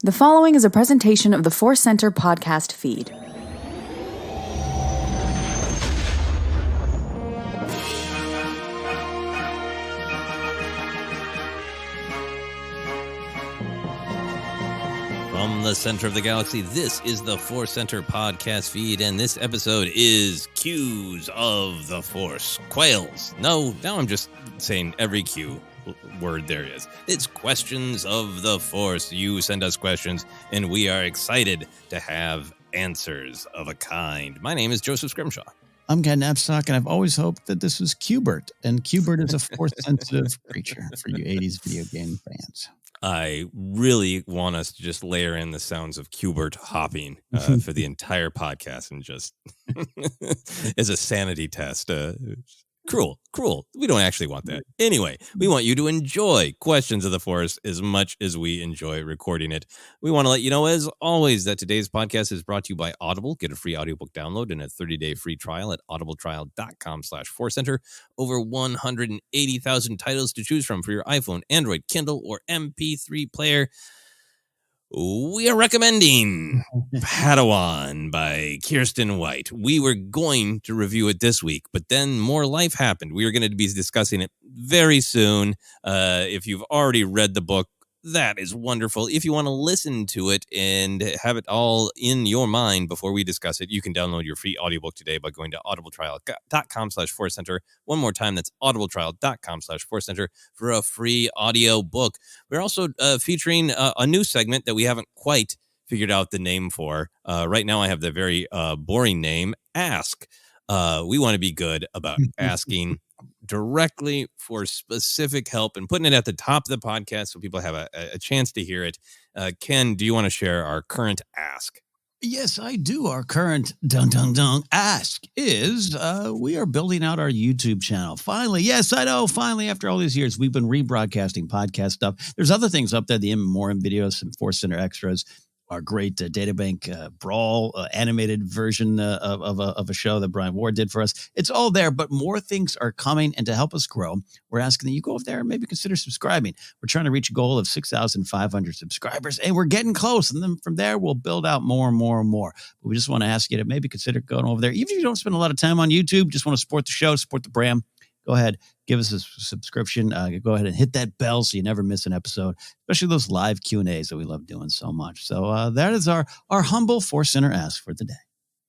The following is a presentation of the ForceCenter podcast feed. From the center of the galaxy, this is the ForceCenter podcast feed, and this episode is Cues of the Force. Quails. No, now I'm just saying every cue word there is. It's Questions of the Force. You send us questions, and we are excited to have answers of a kind. My name is Joseph Scrimshaw. I'm Ken Napzok, and I've always hoped that this was Q*bert, and Q*bert is a Force-sensitive creature for you 80s video game fans. I really want us to just layer in the sounds of Q*bert hopping for the entire podcast and just as a sanity test. Cruel. We don't actually want that. Anyway, we want you to enjoy Questions of the Force as much as we enjoy recording it. We want to let you know, as always, that today's podcast is brought to you by Audible. Get a free audiobook download and a 30-day free trial at audibletrial.com/ForceCenter. Over 180,000 titles to choose from for your iPhone, Android, Kindle, or MP3 player. We are recommending Padawan by Kirsten White. We were going to review it this week, but then more life happened. We are going to be discussing it very soon. If you've already read the book, that is wonderful. If you want to listen to it and have it all in your mind before we discuss it, you can download your free audiobook today by going to audibletrial.com/ForceCenter. One more time, that's audibletrial.com/ForceCenter for a free audio book. We're also featuring a new segment that we haven't quite figured out the name for. Right now, I have the very boring name, Ask. We want to be good about asking directly for specific help and putting it at the top of the podcast so people have a chance to hear it. Ken, do you want to share our current ask? Yes, I do. Our current ask is we are building out our YouTube channel. Finally, yes, I know. Finally, after all these years, we've been rebroadcasting podcast stuff. There's other things up there, the In Memoriam videos, some ForceCenter extras, our great databank Brawl animated version of a show that Brian Ward did for us. It's all there, but more things are coming. And to help us grow, we're asking that you go over there and maybe consider subscribing. We're trying to reach a goal of 6,500 subscribers, and we're getting close. And then from there, we'll build out more and more and more. But we just want to ask you to maybe consider going over there. Even if you don't spend a lot of time on YouTube, just want to support the show, support the brand. Go ahead, give us a subscription. Go ahead and hit that bell so you never miss an episode, especially those live Q&As that we love doing so much. So that is our humble ForceCenter ask for the day.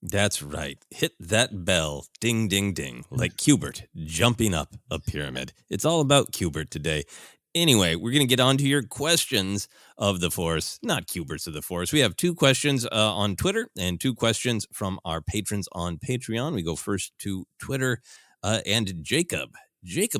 That's right. Hit that bell. Ding, ding, ding. Like Q*bert jumping up a pyramid. It's all about Q*bert today. Anyway, we're going to get on to your questions of the Force, not Q*berts of the Force. We have two questions on Twitter and two questions from our patrons on Patreon. We go first to Twitter. And Jacob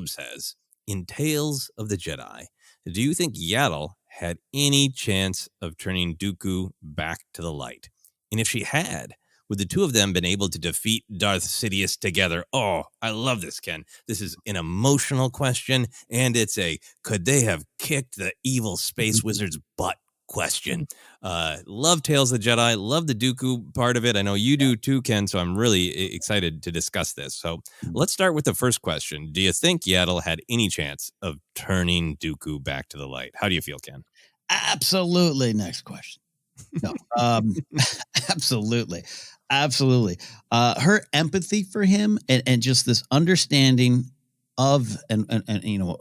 says, in Tales of the Jedi, do you think Yaddle had any chance of turning Dooku back to the light? And if she had, would the two of them been able to defeat Darth Sidious together? Oh, I love this, Ken. This is an emotional question, and it's a could they have kicked the evil space wizard's butt question. Love Tales of the Jedi. Love the Dooku part of it. I know you do too, Ken, so I'm really excited to discuss this. So let's start with the first question. Do you think Yaddle had any chance of turning Dooku back to the light? How do you feel, Ken? Absolutely. Next question. No, absolutely. Her empathy for him and just this understanding of and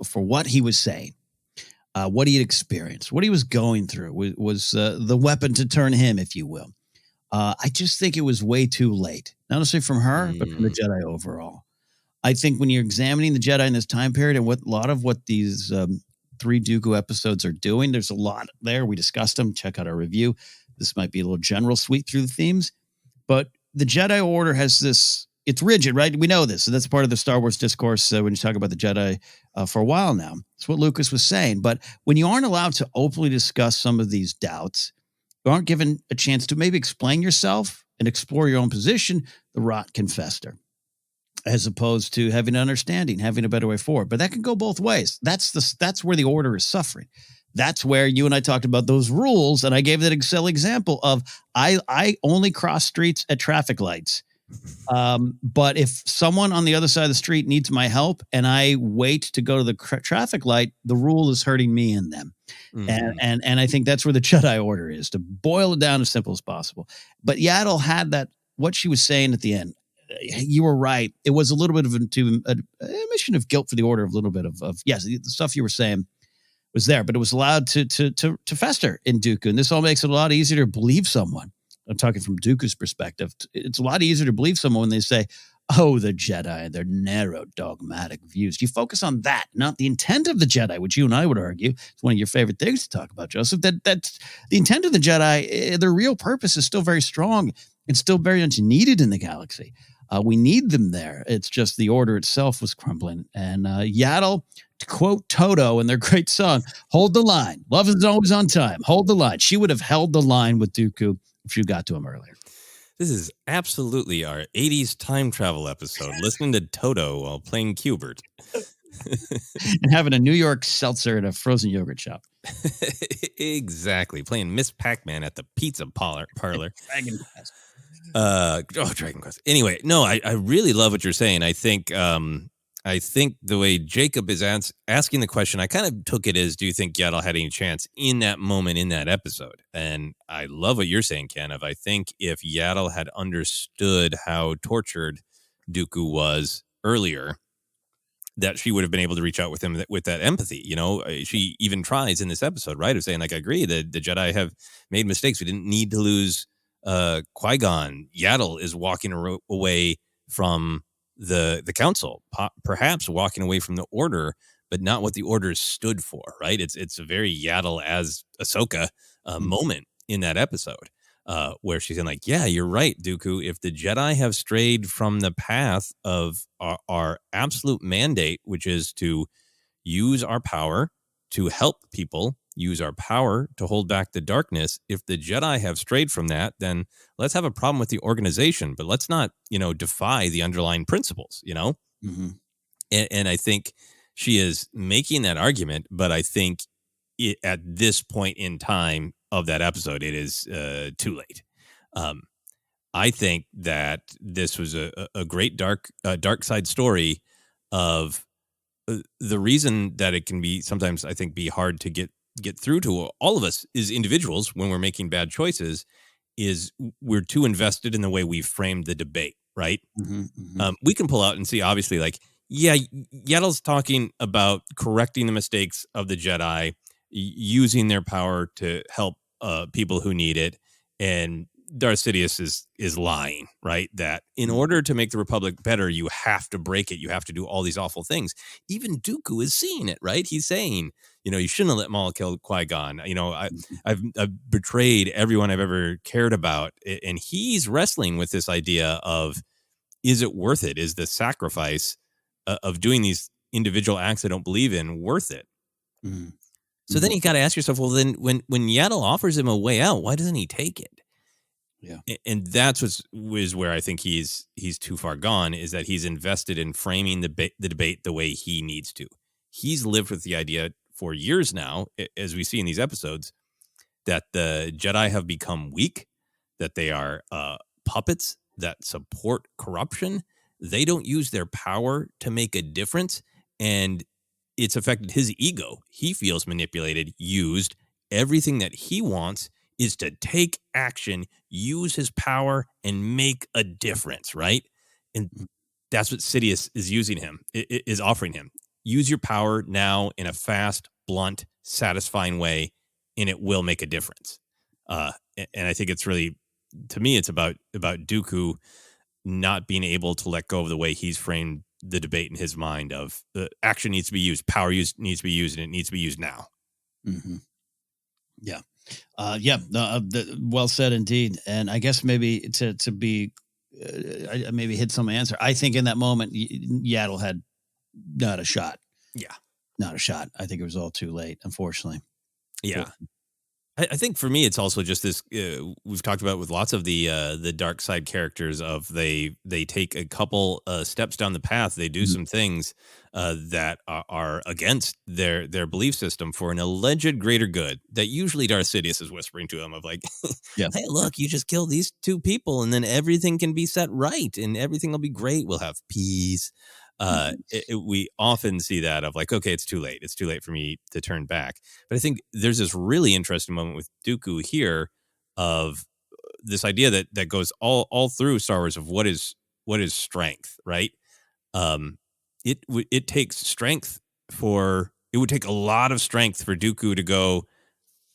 for what he was saying. What he had experienced, what he was going through was the weapon to turn him, if you will. I just think it was way too late, not necessarily from her, but from the Jedi overall. I think when you're examining the Jedi in this time period and what a lot of what these three Dooku episodes are doing, there's a lot there. We discussed them. Check out our review. This might be a little general sweep through the themes, but the Jedi Order has this. It's rigid, right? We know this. So that's part of the Star Wars discourse when you talk about the Jedi for a while now. That's what Lucas was saying. But when you aren't allowed to openly discuss some of these doubts, you aren't given a chance to maybe explain yourself and explore your own position, the rot can fester, as opposed to having an understanding, having a better way forward. But that can go both ways. That's where the Order is suffering. That's where you and I talked about those rules, and I gave that silly example of I only cross streets at traffic lights. But if someone on the other side of the street needs my help and I wait to go to the traffic light, the rule is hurting me and them. And I think that's where the Jedi Order is, to boil it down as simple as possible. But Yaddle had that, what she was saying at the end. You were right. It was a little bit of a mission of guilt for the Order, a little bit of yes, the stuff you were saying was there, but it was allowed to fester in Dooku. And this all makes it a lot easier to believe someone. I'm talking from Dooku's perspective. It's a lot easier to believe someone when they say, oh, the Jedi and their narrow dogmatic views. You focus on that, not the intent of the Jedi, which you and I would argue is one of your favorite things to talk about, Joseph. That's the intent of the Jedi. Their real purpose is still very strong and still very much needed in the galaxy. We need them there. It's just the Order itself was crumbling. And Yaddle, to quote Toto in their great song, hold the line. Love is always on time. Hold the line. She would have held the line with Dooku if you got to him earlier. This is absolutely our 80s time travel episode, listening to Toto while playing Q*bert. And having a New York seltzer at a frozen yogurt shop. Exactly. Playing Miss Pac-Man at the pizza parlor. Dragon Quest. Dragon Quest. Anyway, no, I really love what you're saying. I think the way Jacob is asking the question, I kind of took it as, do you think Yaddle had any chance in that moment, in that episode? And I love what you're saying, Ken. I think if Yaddle had understood how tortured Dooku was earlier, that she would have been able to reach out with him with that empathy. You know, she even tries in this episode, right, of saying, like, I agree that the Jedi have made mistakes. We didn't need to lose Qui-Gon. Yaddle is walking away from the council, perhaps walking away from the Order, but not what the Order stood for, right? It's a very Yaddle as Ahsoka moment in that episode, where she's saying, like, yeah, you're right, Dooku. If the Jedi have strayed from the path of our absolute mandate, which is to use our power to help people, use our power to hold back the darkness. If the Jedi have strayed from that, then let's have a problem with the organization, but let's not, defy the underlying principles, Mm-hmm. And I think she is making that argument, but I think at this point in time of that episode, it is too late. I think that this was a great dark side story of the reason that it can be sometimes, I think, be hard to get through to all of us as individuals when we're making bad choices is we're too invested in the way we framed the debate, right? Mm-hmm, mm-hmm. We can pull out and see, obviously, like, yeah, Yaddle's talking about correcting the mistakes of the Jedi, using their power to help people who need it, and Darth Sidious is lying, right? That in order to make the Republic better, you have to break it. You have to do all these awful things. Even Dooku is seeing it, right? He's saying, you shouldn't have let Maul kill Qui-Gon. I've betrayed everyone I've ever cared about. And he's wrestling with this idea of, is it worth it? Is the sacrifice of doing these individual acts I don't believe in worth it? Mm-hmm. So then you got to ask yourself, well, then when Yaddle offers him a way out, why doesn't he take it? Yeah. And that's was where I think he's too far gone, is that he's invested in framing the debate the way he needs to. He's lived with the idea for years now, as we see in these episodes, that the Jedi have become weak, that they are puppets that support corruption. They don't use their power to make a difference, and it's affected his ego. He feels manipulated, used. Everything that he wants is to take action, use his power, and make a difference, right? And that's what Sidious is is offering him. Use your power now in a fast, blunt, satisfying way, and it will make a difference. And I think it's really, to me, it's about Dooku not being able to let go of the way he's framed the debate in his mind of action needs to be used, power needs to be used, and it needs to be used now. Mm-hmm. Yeah. Well said indeed. And I guess maybe to be, maybe hit some answer. I think in that moment, Yaddle had not a shot. Yeah. Not a shot. I think it was all too late, unfortunately. Yeah. I think for me, it's also just this. We've talked about with lots of the dark side characters of they take a couple steps down the path. They do some things that are against their belief system for an alleged greater good. That usually Darth Sidious is whispering to him of like, Yeah. "Hey, look, you just kill these two people, and then everything can be set right, and everything will be great. We'll have peace." We often see that of like, okay, it's too late. It's too late for me to turn back. But I think there's this really interesting moment with Dooku here of this idea that goes all through Star Wars of what is strength, right? It takes strength it would take a lot of strength for Dooku to go,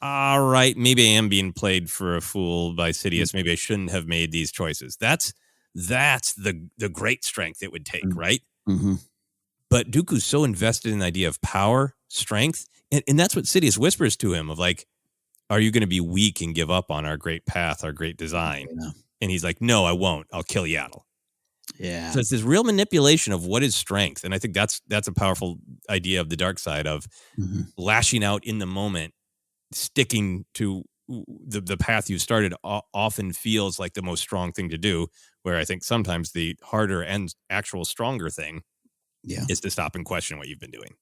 all right, maybe I am being played for a fool by Sidious. Maybe I shouldn't have made these choices. That's the great strength it would take, right? Mm-hmm. But Dooku's so invested in the idea of power, strength, and that's what Sidious whispers to him of like, are you going to be weak and give up on our great path, our great design? Yeah. And he's like, no, I won't. I'll kill Yaddle. Yeah. So it's this real manipulation of what is strength. And I think that's a powerful idea of the dark side of lashing out in the moment, sticking to the path you started often feels like the most strong thing to do, where I think sometimes the harder and actual stronger thing is to stop and question what you've been doing.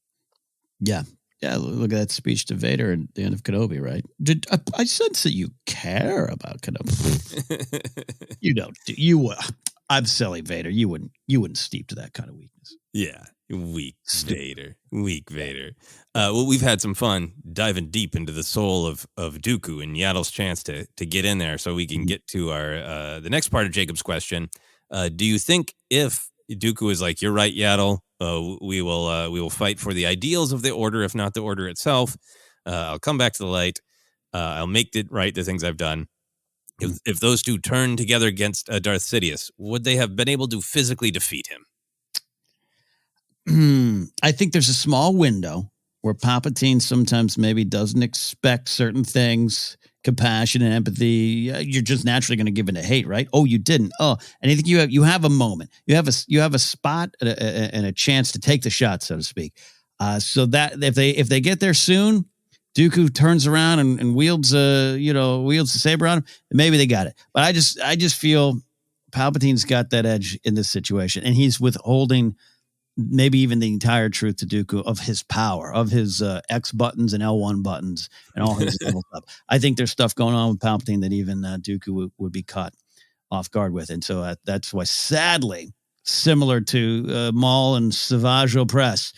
Yeah. Yeah. Look at that speech to Vader at the end of Kenobi, right? I sense that you care about Kenobi. You don't. I'm silly, Vader. You wouldn't steep to that kind of weakness. Yeah. Weak Vader. Well, we've had some fun diving deep into the soul of Dooku and Yaddle's chance to get in there, so we can get to our the next part of Jacob's question. Do you think if Dooku is like, you're right, Yaddle, we will fight for the ideals of the Order, if not the Order itself. I'll come back to the light. I'll make it right, the things I've done. If those two turn together against Darth Sidious, would they have been able to physically defeat him? I think there's a small window where Palpatine sometimes maybe doesn't expect certain things, compassion and empathy. You're just naturally going to give in to hate, right? Oh, you didn't. Oh, and I think you have a moment. You have a spot and a chance to take the shot, so to speak. So that if they get there soon, Dooku turns around and wields the saber on him, and maybe they got it. But I just feel Palpatine's got that edge in this situation, and he's withholding maybe even the entire truth to Dooku of his power, of his X buttons and L1 buttons and all his level stuff. I think there's stuff going on with Palpatine that even Dooku would be caught off guard with. And so that's why, sadly, similar to Maul and Savage Opress,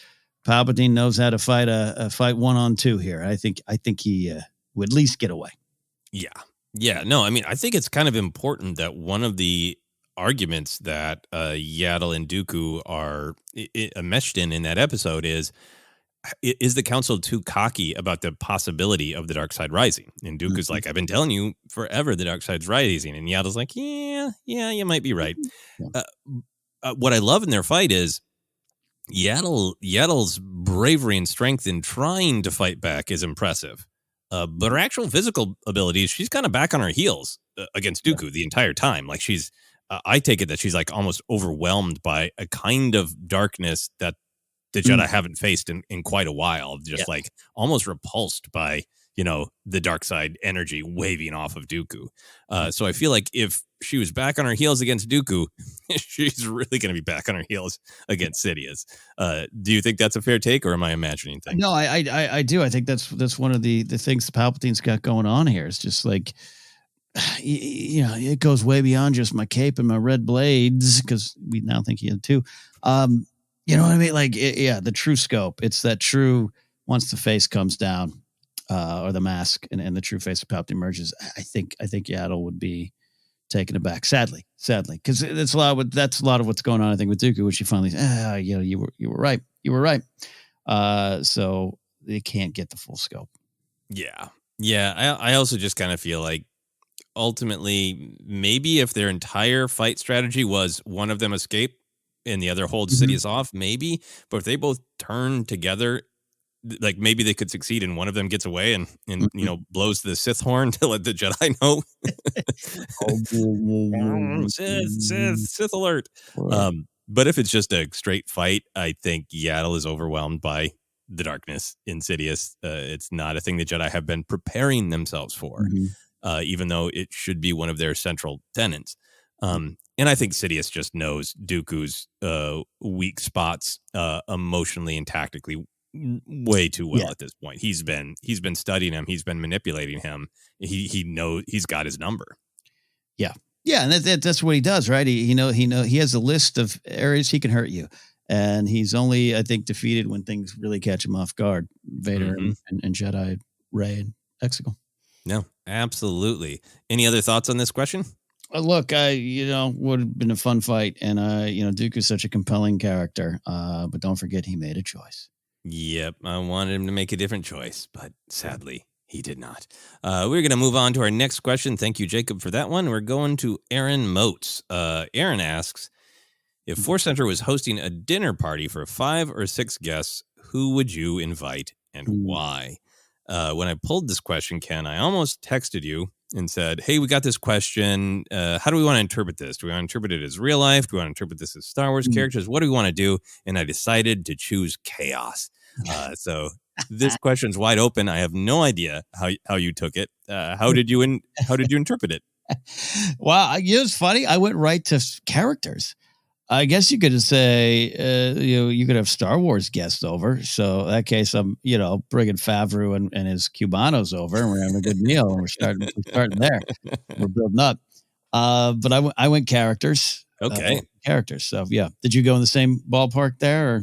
Palpatine knows how to fight a fight 1-on-2 here. I think he would at least get away. Yeah. No, I mean, I think it's kind of important that one of the arguments that Yaddle and Dooku are meshed in that episode is the council too cocky about the possibility of the dark side rising? And Dooku's like, I've been telling you forever the dark side's rising. And Yaddle's like, yeah, you might be right. What I love in their fight is Yaddle's bravery and strength in trying to fight back is impressive. But her actual physical abilities, she's kind of back on her heels against Dooku the entire time. Like I take it that she's like almost overwhelmed by a kind of darkness that the Jedi haven't faced in quite a while. Just like almost repulsed by, the dark side energy waving off of Dooku. So I feel like if she was back on her heels against Dooku, she's really going to be back on her heels against Sidious. Do you think that's a fair take, or am I imagining things? No, I do. I think that's one of the things Palpatine's got going on here. It's just like, it goes way beyond just my cape and my red blades, because we now think he had two. You know what I mean? Like, the true scope. It's that true, once the face comes down, or the mask and the true face of Palpatine emerges. I think Yaddle would be taken aback, sadly, because that's a lot of what's going on. I think with Dooku, which she finally, you were right. So they can't get the full scope. Yeah. I also just kind of feel like, ultimately, maybe if their entire fight strategy was one of them escape and the other holds Sidious off, maybe. But if they both turn together, like maybe they could succeed and one of them gets away and blows the Sith horn to let the Jedi know. Sith alert. But if it's just a straight fight, I think Yaddle is overwhelmed by the darkness in Sidious. It's not a thing the Jedi have been preparing themselves for, even though it should be one of their central tenets. And I think Sidious just knows Dooku's weak spots emotionally and tactically way too well at this point. He's been studying him. He's been manipulating him. He knows he's got his number. Yeah, and that's what he does, right? He has a list of areas he can hurt you, and he's only, I think, defeated when things really catch him off guard. Vader and Jedi, Rey and Exegol. No, absolutely. Any other thoughts on this question? Look, would have been a fun fight, and Dooku's such a compelling character. But don't forget, he made a choice. Yep, I wanted him to make a different choice, but sadly, he did not. We're going to move on to our next question. Thank you, Jacob, for that one. We're going to Aaron Motes. Aaron asks, if ForceCenter was hosting a dinner party for 5 or 6 guests, who would you invite and why? When I pulled this question, Ken, I almost texted you and said, hey, we got this question. How do we want to interpret this? Do we want to interpret it as real life? Do we want to interpret this as Star Wars characters? What do we want to do? And I decided to choose chaos. So this question's wide open. I have no idea how you took it. How did you interpret it? Well, it's funny. I went right to characters. I guess you could say, you could have Star Wars guests over. So in that case, I'm, bringing Favreau and his Cubanos over, and we're having a good meal, and we're starting there. We're building up. But I went characters. Okay. Characters. So yeah. Did you go in the same ballpark there? Or?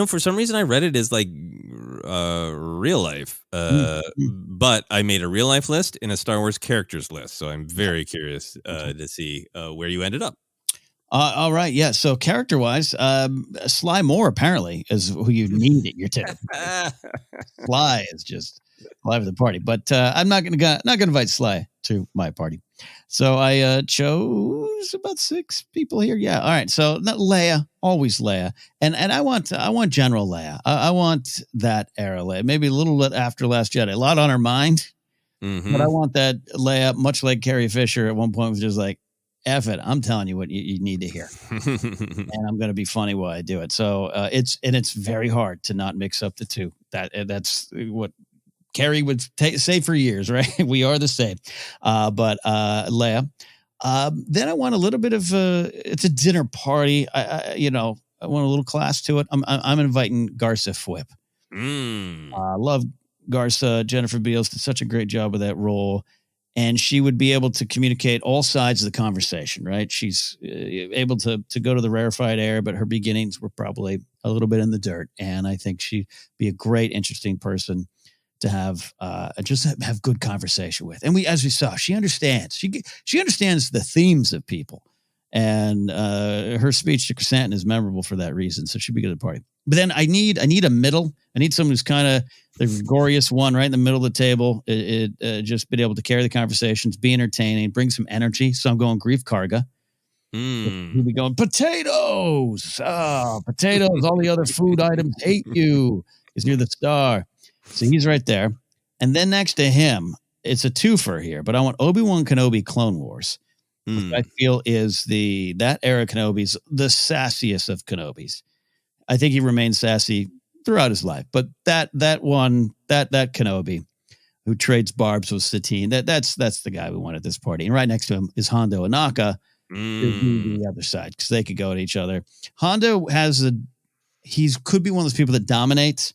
For some reason I read it as like real life, but I made a real life list and a Star Wars characters list. So I'm very curious to see where you ended up. All right. Yeah. So character wise, Sly Moore apparently is who you need at your table. Sly is just live at the party, but I'm not going to invite Sly to my party. So I chose about 6 people here. Yeah. All right. So not Leia, always Leia. And I want General Leia. I want that era Leia, maybe a little bit after Last Jedi, a lot on her mind, but I want that Leia, much like Carrie Fisher at one point was just like, F it, I'm telling you what you need to hear. And I'm going to be funny while I do it. So it's very hard to not mix up the two. That's what Carrie would say for years, right? We are the same. But Leia. Then I want a little bit of it's a dinner party. I want a little class to it. I'm inviting Garza Fwip. I love Garza. Jennifer Beals did such a great job with that role. And she would be able to communicate all sides of the conversation, right? She's able to go to the rarefied air, but her beginnings were probably a little bit in the dirt. And I think she'd be a great, interesting person to have have good conversation with. And as we saw, she understands. She understands the themes of people. And her speech to Chrysanthemum is memorable for that reason. So she'd be good at the party. But then I need a middle. I need someone who's kind of the gregarious one, right in the middle of the table. Just been able to carry the conversations, be entertaining, bring some energy. So I'm going Grief Karga. He'll be going, potatoes. Potatoes. All the other food items hate you because you're the star. So he's right there. And then next to him, it's a twofer here. But I want Obi-Wan Kenobi Clone Wars. Which I feel is that era Kenobi's the sassiest of Kenobis. I think he remains sassy throughout his life, but that Kenobi who trades barbs with Satine, that's the guy we want at this party. And right next to him is Hondo Ohnaka, the other side, because they could go at each other. Hondo could be one of those people that dominates,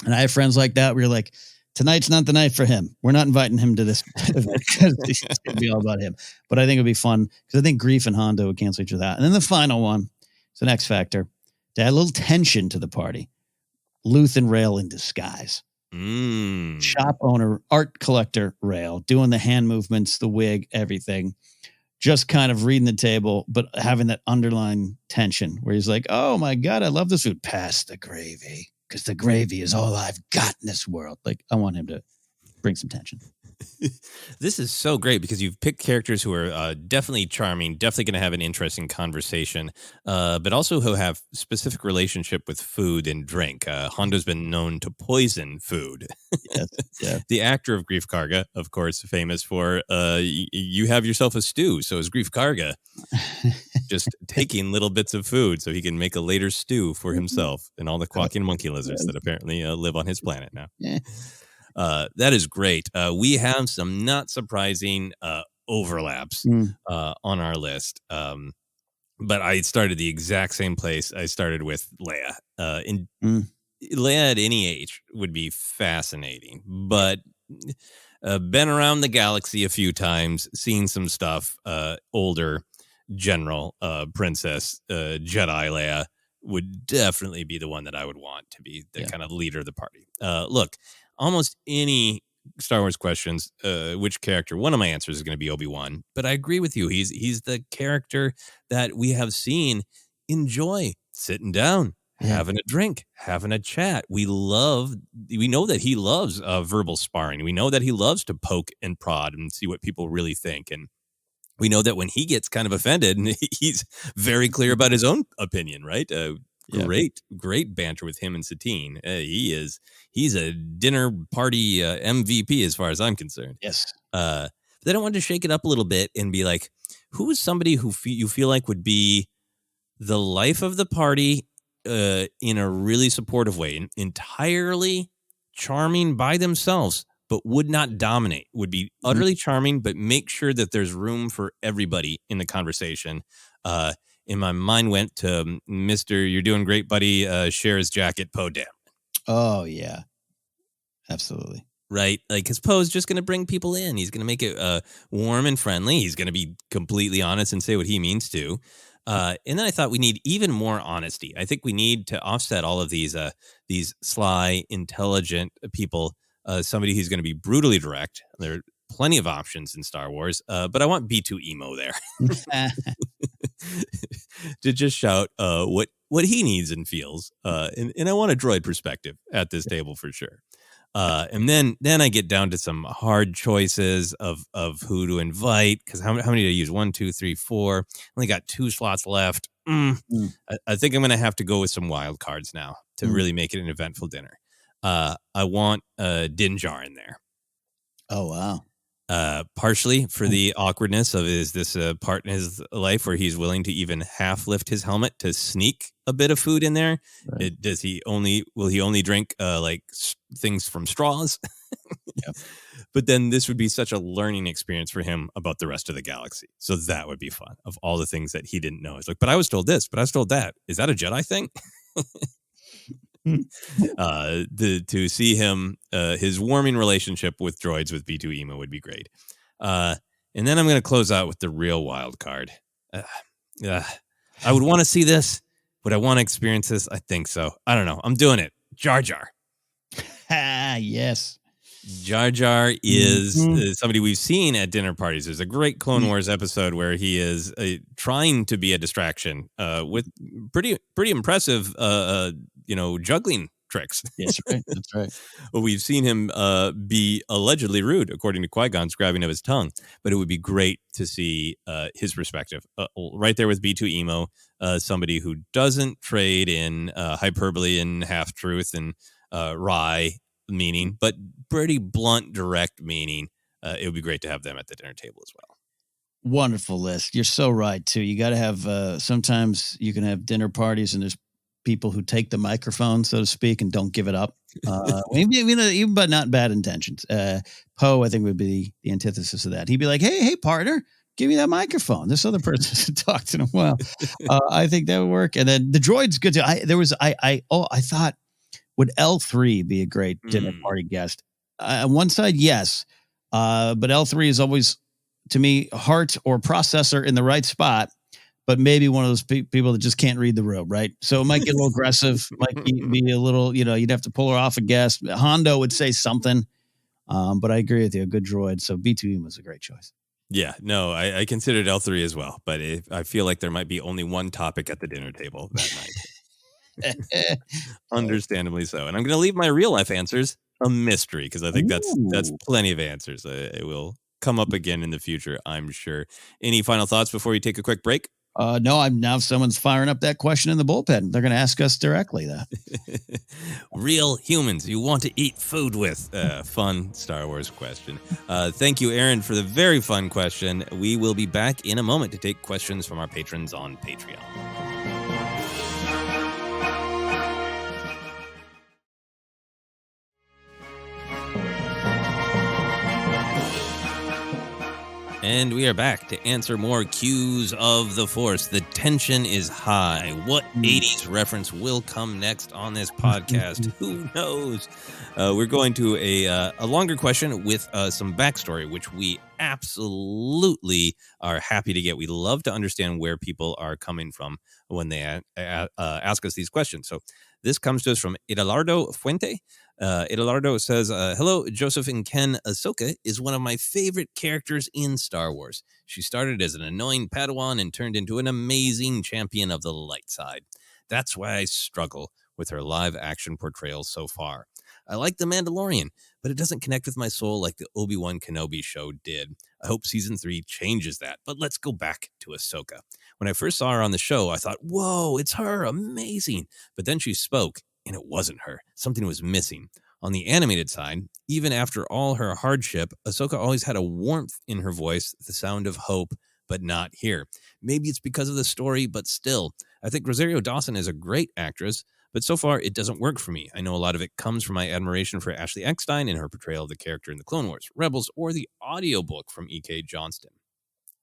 and I have friends like that where you're like, tonight's not the night for him. We're not inviting him to this event because it's going to be all about him. But I think it'd be fun because I think Grief and Hondo would cancel each other out. And then the final one, it's an X factor to add a little tension to the party. Luth and Rail in disguise. Shop owner, art collector Rail, doing the hand movements, the wig, everything. Just kind of reading the table, but having that underlying tension where he's like, oh my God, I love this food. Pass the gravy. Because the gravy is all I've got in this world. Like, I want him to bring some tension. This is so great because you've picked characters who are definitely charming, definitely going to have an interesting conversation, but also who have specific relationship with food and drink. Hondo's been known to poison food. Yes, yeah. The actor of Grief Karga, of course, famous for you have yourself a stew. So is Grief Karga just taking little bits of food so he can make a later stew for himself and all the quacking monkey lizards that apparently live on his planet now. Yeah. That is great. We have some not surprising overlaps on our list. But I started the exact same place I started with Leia. Leia at any age would be fascinating, but been around the galaxy a few times, seen some stuff. Older general, princess, Jedi Leia would definitely be the one that I would want to be the kind of leader of the party. Look, almost any Star Wars questions, which character? One of my answers is going to be Obi-Wan, but I agree with you. He's the character that we have seen enjoy sitting down, having a drink, having a chat. We know that he loves verbal sparring. We know that he loves to poke and prod and see what people really think. And we know that when he gets kind of offended, and he's very clear about his own opinion, right? Great banter with him and Satine. He's a dinner party MVP as far as I'm concerned. Yes. Then I wanted to shake it up a little bit and be like, who is somebody who you feel like would be the life of the party in a really supportive way, entirely charming by themselves, but would not dominate, would be utterly charming, but make sure that there's room for everybody in the conversation. And my mind went to Mr. You're doing great, buddy. Share his jacket, Poe Dameron. Oh, yeah. Absolutely. Right? Like, his Poe's just going to bring people in. He's going to make it warm and friendly. He's going to be completely honest and say what he means to. And then I thought we need even more honesty. I think we need to offset all of these sly, intelligent people. Somebody who's going to be brutally direct. There are plenty of options in Star Wars, but I want B2 Emo there to just shout what he needs and feels. And I want a droid perspective at this table for sure. And then I get down to some hard choices of who to invite, because how many did I use? 1, 2, 3, 4. Only got 2 slots left. I think I'm going to have to go with some wild cards now to really make it an eventful dinner. I want Din Djarin in there. Oh, wow. Partially for the awkwardness of, is this a part in his life where he's willing to even half lift his helmet to sneak a bit of food in there? Right. Will he only drink things from straws? Yep. But then this would be such a learning experience for him about the rest of the galaxy. So that would be fun, of all the things that he didn't know. It's like, but I was told this, but I was told that. Is that a Jedi thing? To see him, his warming relationship with droids with B2 Emo would be great. And then I'm going to close out with the real wild card. I would want to see this. Would I want to experience this? I think so. I don't know. I'm doing it. Jar Jar. Yes. Jar Jar is somebody we've seen at dinner parties. There's a great Clone Wars episode where he is trying to be a distraction with pretty impressive, juggling tricks. That's right. That's right. Well, we've seen him be allegedly rude, according to Qui-Gon's grabbing of his tongue. But it would be great to see his perspective right there with B2 Emo, somebody who doesn't trade in hyperbole and half truth and wry meaning, but pretty blunt, direct meaning. It would be great to have them at the dinner table as well. Wonderful list. You're so right, too. You got to have, sometimes you can have dinner parties and there's people who take the microphone, so to speak, and don't give it up. Even but not bad intentions. Poe, I think, would be the antithesis of that. He'd be like, hey, partner, give me that microphone. This other person hasn't talked in a while. I think that would work. And then the droid's good too. I thought, would L3 be a great dinner party guest? On one side, yes. But L3 is always, to me, heart or processor in the right spot, but maybe one of those people that just can't read the room, right? So it might get a little aggressive, might be a little, you'd have to pull her off a guest. Hondo would say something, but I agree with you, a good droid. So B2 was a great choice. Yeah, no, I considered L3 as well, but I feel like there might be only one topic at the dinner table that night. Understandably so. And I'm going to leave my real life answers a mystery, because I think that's Ooh. plenty of answers. It will come up again in the future, I'm sure. Any final thoughts before you take a quick break? No, now someone's firing up that question in the bullpen. They're going to ask us directly that. Real humans you want to eat food with. Fun Star Wars question. Thank you, Aaron, for the very fun question. We will be back in a moment to take questions from our patrons on Patreon. And we are back to answer more cues of the Force. The tension is high. What 80s reference will come next on this podcast? Who knows? We're going to a longer question with some backstory, which we absolutely are happy to get. We love to understand where people are coming from when they ask us these questions. So this comes to us from Adelardo Fuente. Adelardo says, hello, Joseph and Ken. Ahsoka is one of my favorite characters in Star Wars. She started as an annoying Padawan and turned into an amazing champion of the light side. That's why I struggle with her live-action portrayal so far. I like The Mandalorian, but it doesn't connect with my soul like the Obi-Wan Kenobi show did. I hope Season 3 changes that, but let's go back to Ahsoka. When I first saw her on the show, I thought, whoa, it's her, amazing. But then she spoke, and it wasn't her. Something was missing. On the animated side, even after all her hardship, Ahsoka always had a warmth in her voice, the sound of hope, but not here. Maybe it's because of the story, but still. I think Rosario Dawson is a great actress, but so far it doesn't work for me. I know a lot of it comes from my admiration for Ashley Eckstein and her portrayal of the character in The Clone Wars, Rebels, or the audiobook from E.K. Johnston.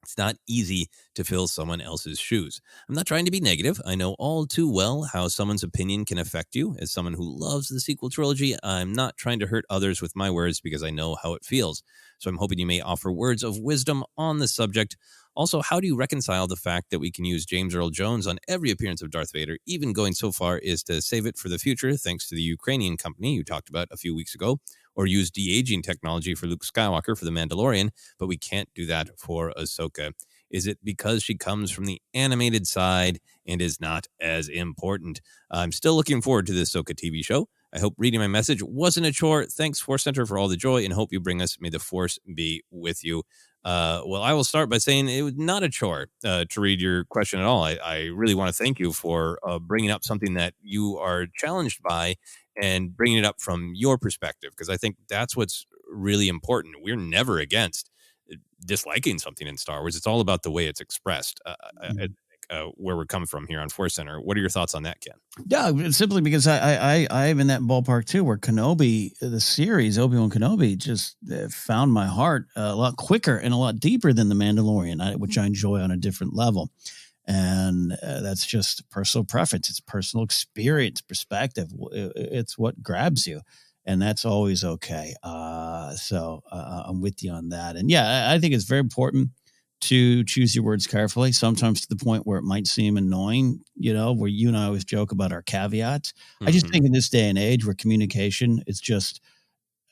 It's not easy to fill someone else's shoes. I'm not trying to be negative. I know all too well how someone's opinion can affect you. As someone who loves the sequel trilogy, I'm not trying to hurt others with my words because I know how it feels. So I'm hoping you may offer words of wisdom on the subject. Also, how do you reconcile the fact that we can use James Earl Jones on every appearance of Darth Vader, even going so far as to save it for the future, thanks to the Ukrainian company you talked about a few weeks ago, or use de-aging technology for Luke Skywalker for The Mandalorian, but we can't do that for Ahsoka? Is it because she comes from the animated side and is not as important? I'm still looking forward to the Ahsoka TV show. I hope reading my message wasn't a chore. Thanks, ForceCenter, for all the joy, and hope you bring us. May the Force be with you. Well, I will start by saying it was not a chore to read your question at all. I really want to thank you for bringing up something that you are challenged by and bringing it up from your perspective, because I think that's what's really important. We're never against disliking something in Star Wars. It's all about the way it's expressed. I think where we're coming from here on ForceCenter. What are your thoughts on that, Ken? Yeah, simply because I'm in that ballpark too, where Kenobi, the series Obi-Wan Kenobi, just found my heart a lot quicker and a lot deeper than The Mandalorian, which I enjoy on a different level. And that's just personal preference. It's personal experience, perspective. It's what grabs you, and that's always okay. So I'm with you on that. And yeah, I think it's very important to choose your words carefully, sometimes to the point where it might seem annoying, where you and I always joke about our caveats. I just think in this day and age where communication is just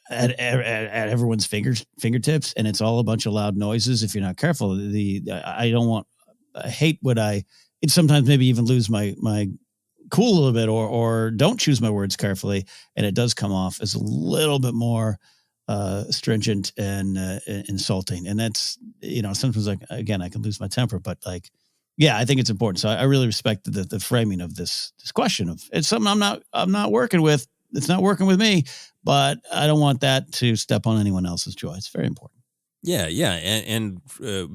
at everyone's fingertips, and it's all a bunch of loud noises. If you're not careful, I hate it sometimes maybe even lose my cool a little bit, or don't choose my words carefully, and it does come off as a little bit more stringent and insulting. And that's, sometimes I can lose my temper, but yeah, I think it's important. So I really respect the framing of this question of, it's something I'm not working with. It's not working with me, but I don't want that to step on anyone else's joy. It's very important. Yeah, and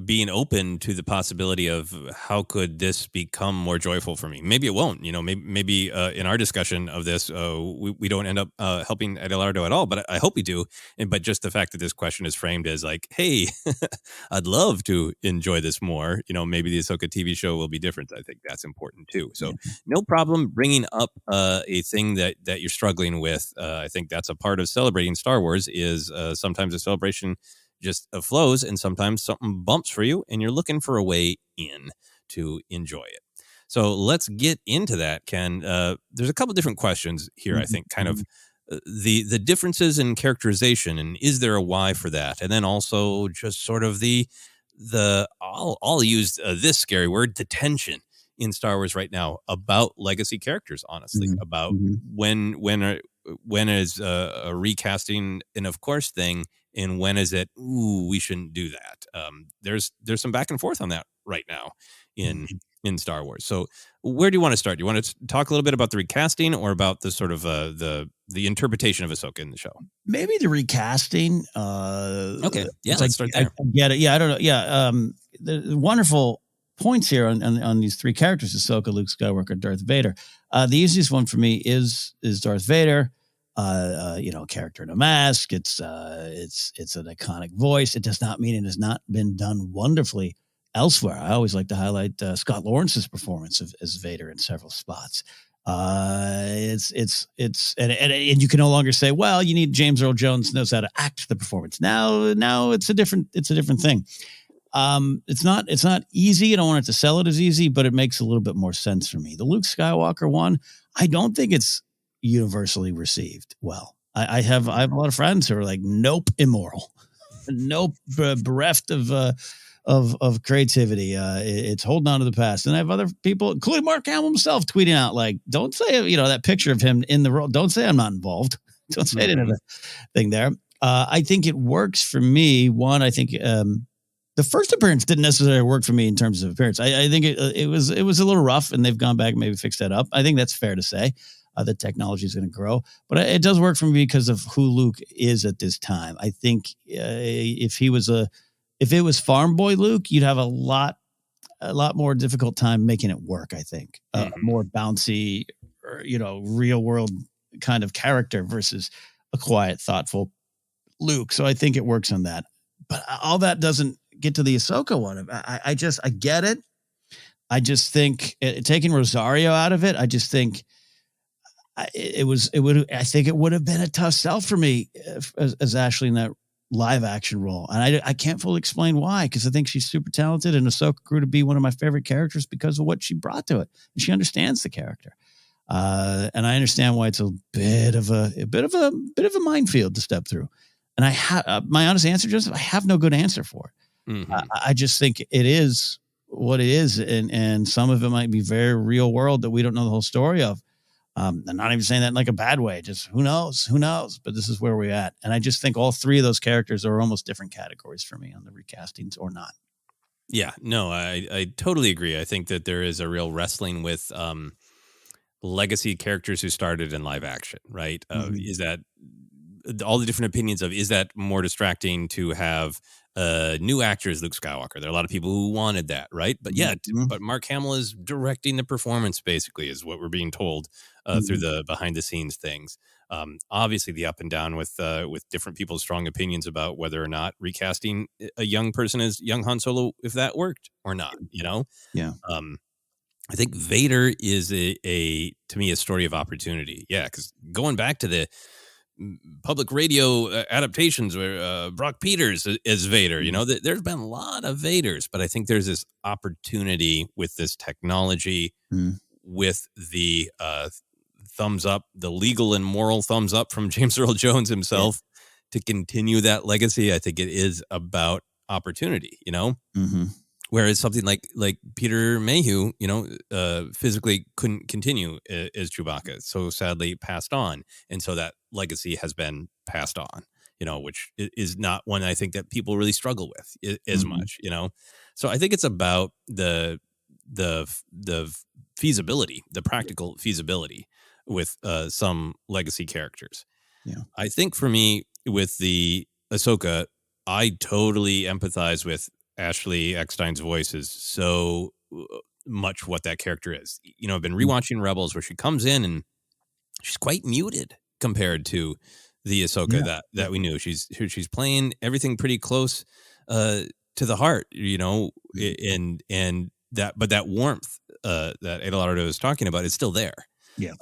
being open to the possibility of how could this become more joyful for me. Maybe it won't. Maybe in our discussion of this, we don't end up helping Adelardo at all. But I hope we do. But just the fact that this question is framed as like, "Hey, I'd love to enjoy this more." Maybe the Ahsoka TV show will be different. I think that's important too. So no problem bringing up a thing that you're struggling with. I think that's a part of celebrating Star Wars. Is sometimes a celebration just flows, and sometimes something bumps for you and you're looking for a way in to enjoy it. So let's get into that, Ken. There's a couple different questions here. I think kind of the differences in characterization, and is there a why for that? And then also just sort of I'll use this scary word, the tension in Star Wars right now about legacy characters, honestly, about when when is a recasting an of course thing, and when is it, ooh, we shouldn't do that. There's some back and forth on that right now in Star Wars. So where do you want to start? Do you want to talk a little bit about the recasting, or about the sort of the interpretation of Ahsoka in the show? Maybe the recasting. Okay, yeah, let's start there. I get it. Yeah, I don't know. Yeah, the wonderful points here on these three characters: Ahsoka, Luke Skywalker, Darth Vader. The easiest one for me is Darth Vader. Character in a mask. It's an iconic voice. It does not mean it has not been done wonderfully elsewhere. I always like to highlight Scott Lawrence's performance as Vader in several spots. And you can no longer say, well, you need James Earl Jones knows how to act the performance. Now it's a different thing. It's not easy. I don't want it to sell it as easy, but it makes a little bit more sense for me. The Luke Skywalker one, I don't think it's universally received well. I have a lot of friends who are like, nope, immoral, nope, bereft of creativity. It's holding on to the past. And I have other people, including Mark Hamill himself, tweeting out like, don't say, that picture of him in the role. Don't say I'm not involved. Don't say I didn't have a thing there. I think it works for me. One, I think the first appearance didn't necessarily work for me in terms of appearance. I think it was a little rough, and they've gone back and maybe fixed that up. I think that's fair to say. The technology is going to grow, but it does work for me because of who Luke is at this time. I think if it was Farm Boy Luke, you'd have a lot more difficult time making it work. I think more bouncy, real world kind of character versus a quiet, thoughtful Luke. So I think it works on that, but all that doesn't get to the Ahsoka one. I get it. I just think taking Rosario out of it, I just think it would have been a tough sell for me as Ashley in that live action role. And I can't fully explain why, because I think she's super talented, and Ahsoka grew to be one of my favorite characters because of what she brought to it. And she understands the character. And I understand why it's a bit of a minefield to step through. And my honest answer, Joseph, I have no good answer for it. Mm-hmm. I just think it is what it is. And some of it might be very real world that we don't know the whole story of. I'm not even saying that in like a bad way. Just who knows? But this is where we're at. And I just think all three of those characters are almost different categories for me on the recastings or not. Yeah, no, I totally agree. I think that there is a real wrestling with legacy characters who started in live action, right? Is that all the different opinions of, is that more distracting to have new actors, Luke Skywalker? There are a lot of people who wanted that, right? But yeah, but Mark Hamill is directing the performance, basically, is what we're being told through the behind the scenes things. Obviously, the up and down with different people's strong opinions about whether or not recasting a young person as young Han Solo, if that worked or not, Yeah. I think Vader is to me a story of opportunity. Yeah, because going back to the public radio adaptations where Brock Peters is Vader, there's been a lot of Vaders, but I think there's this opportunity with this technology, with the thumbs up, the legal and moral thumbs up from James Earl Jones himself to continue that legacy. I think it is about opportunity, whereas something like Peter Mayhew, physically couldn't continue as Chewbacca, so sadly passed on. And so that legacy has been passed on, which is not one I think that people really struggle with as much, So I think it's about the feasibility, the practical feasibility with some legacy characters. Yeah. I think for me with the Ahsoka, I totally empathize with Ashley Eckstein's voice is so much what that character is. I've been rewatching Rebels, where she comes in and she's quite muted compared to the Ahsoka that we knew. She's playing everything pretty close to the heart, and that warmth that Adelardo is talking about is still there. Yeah.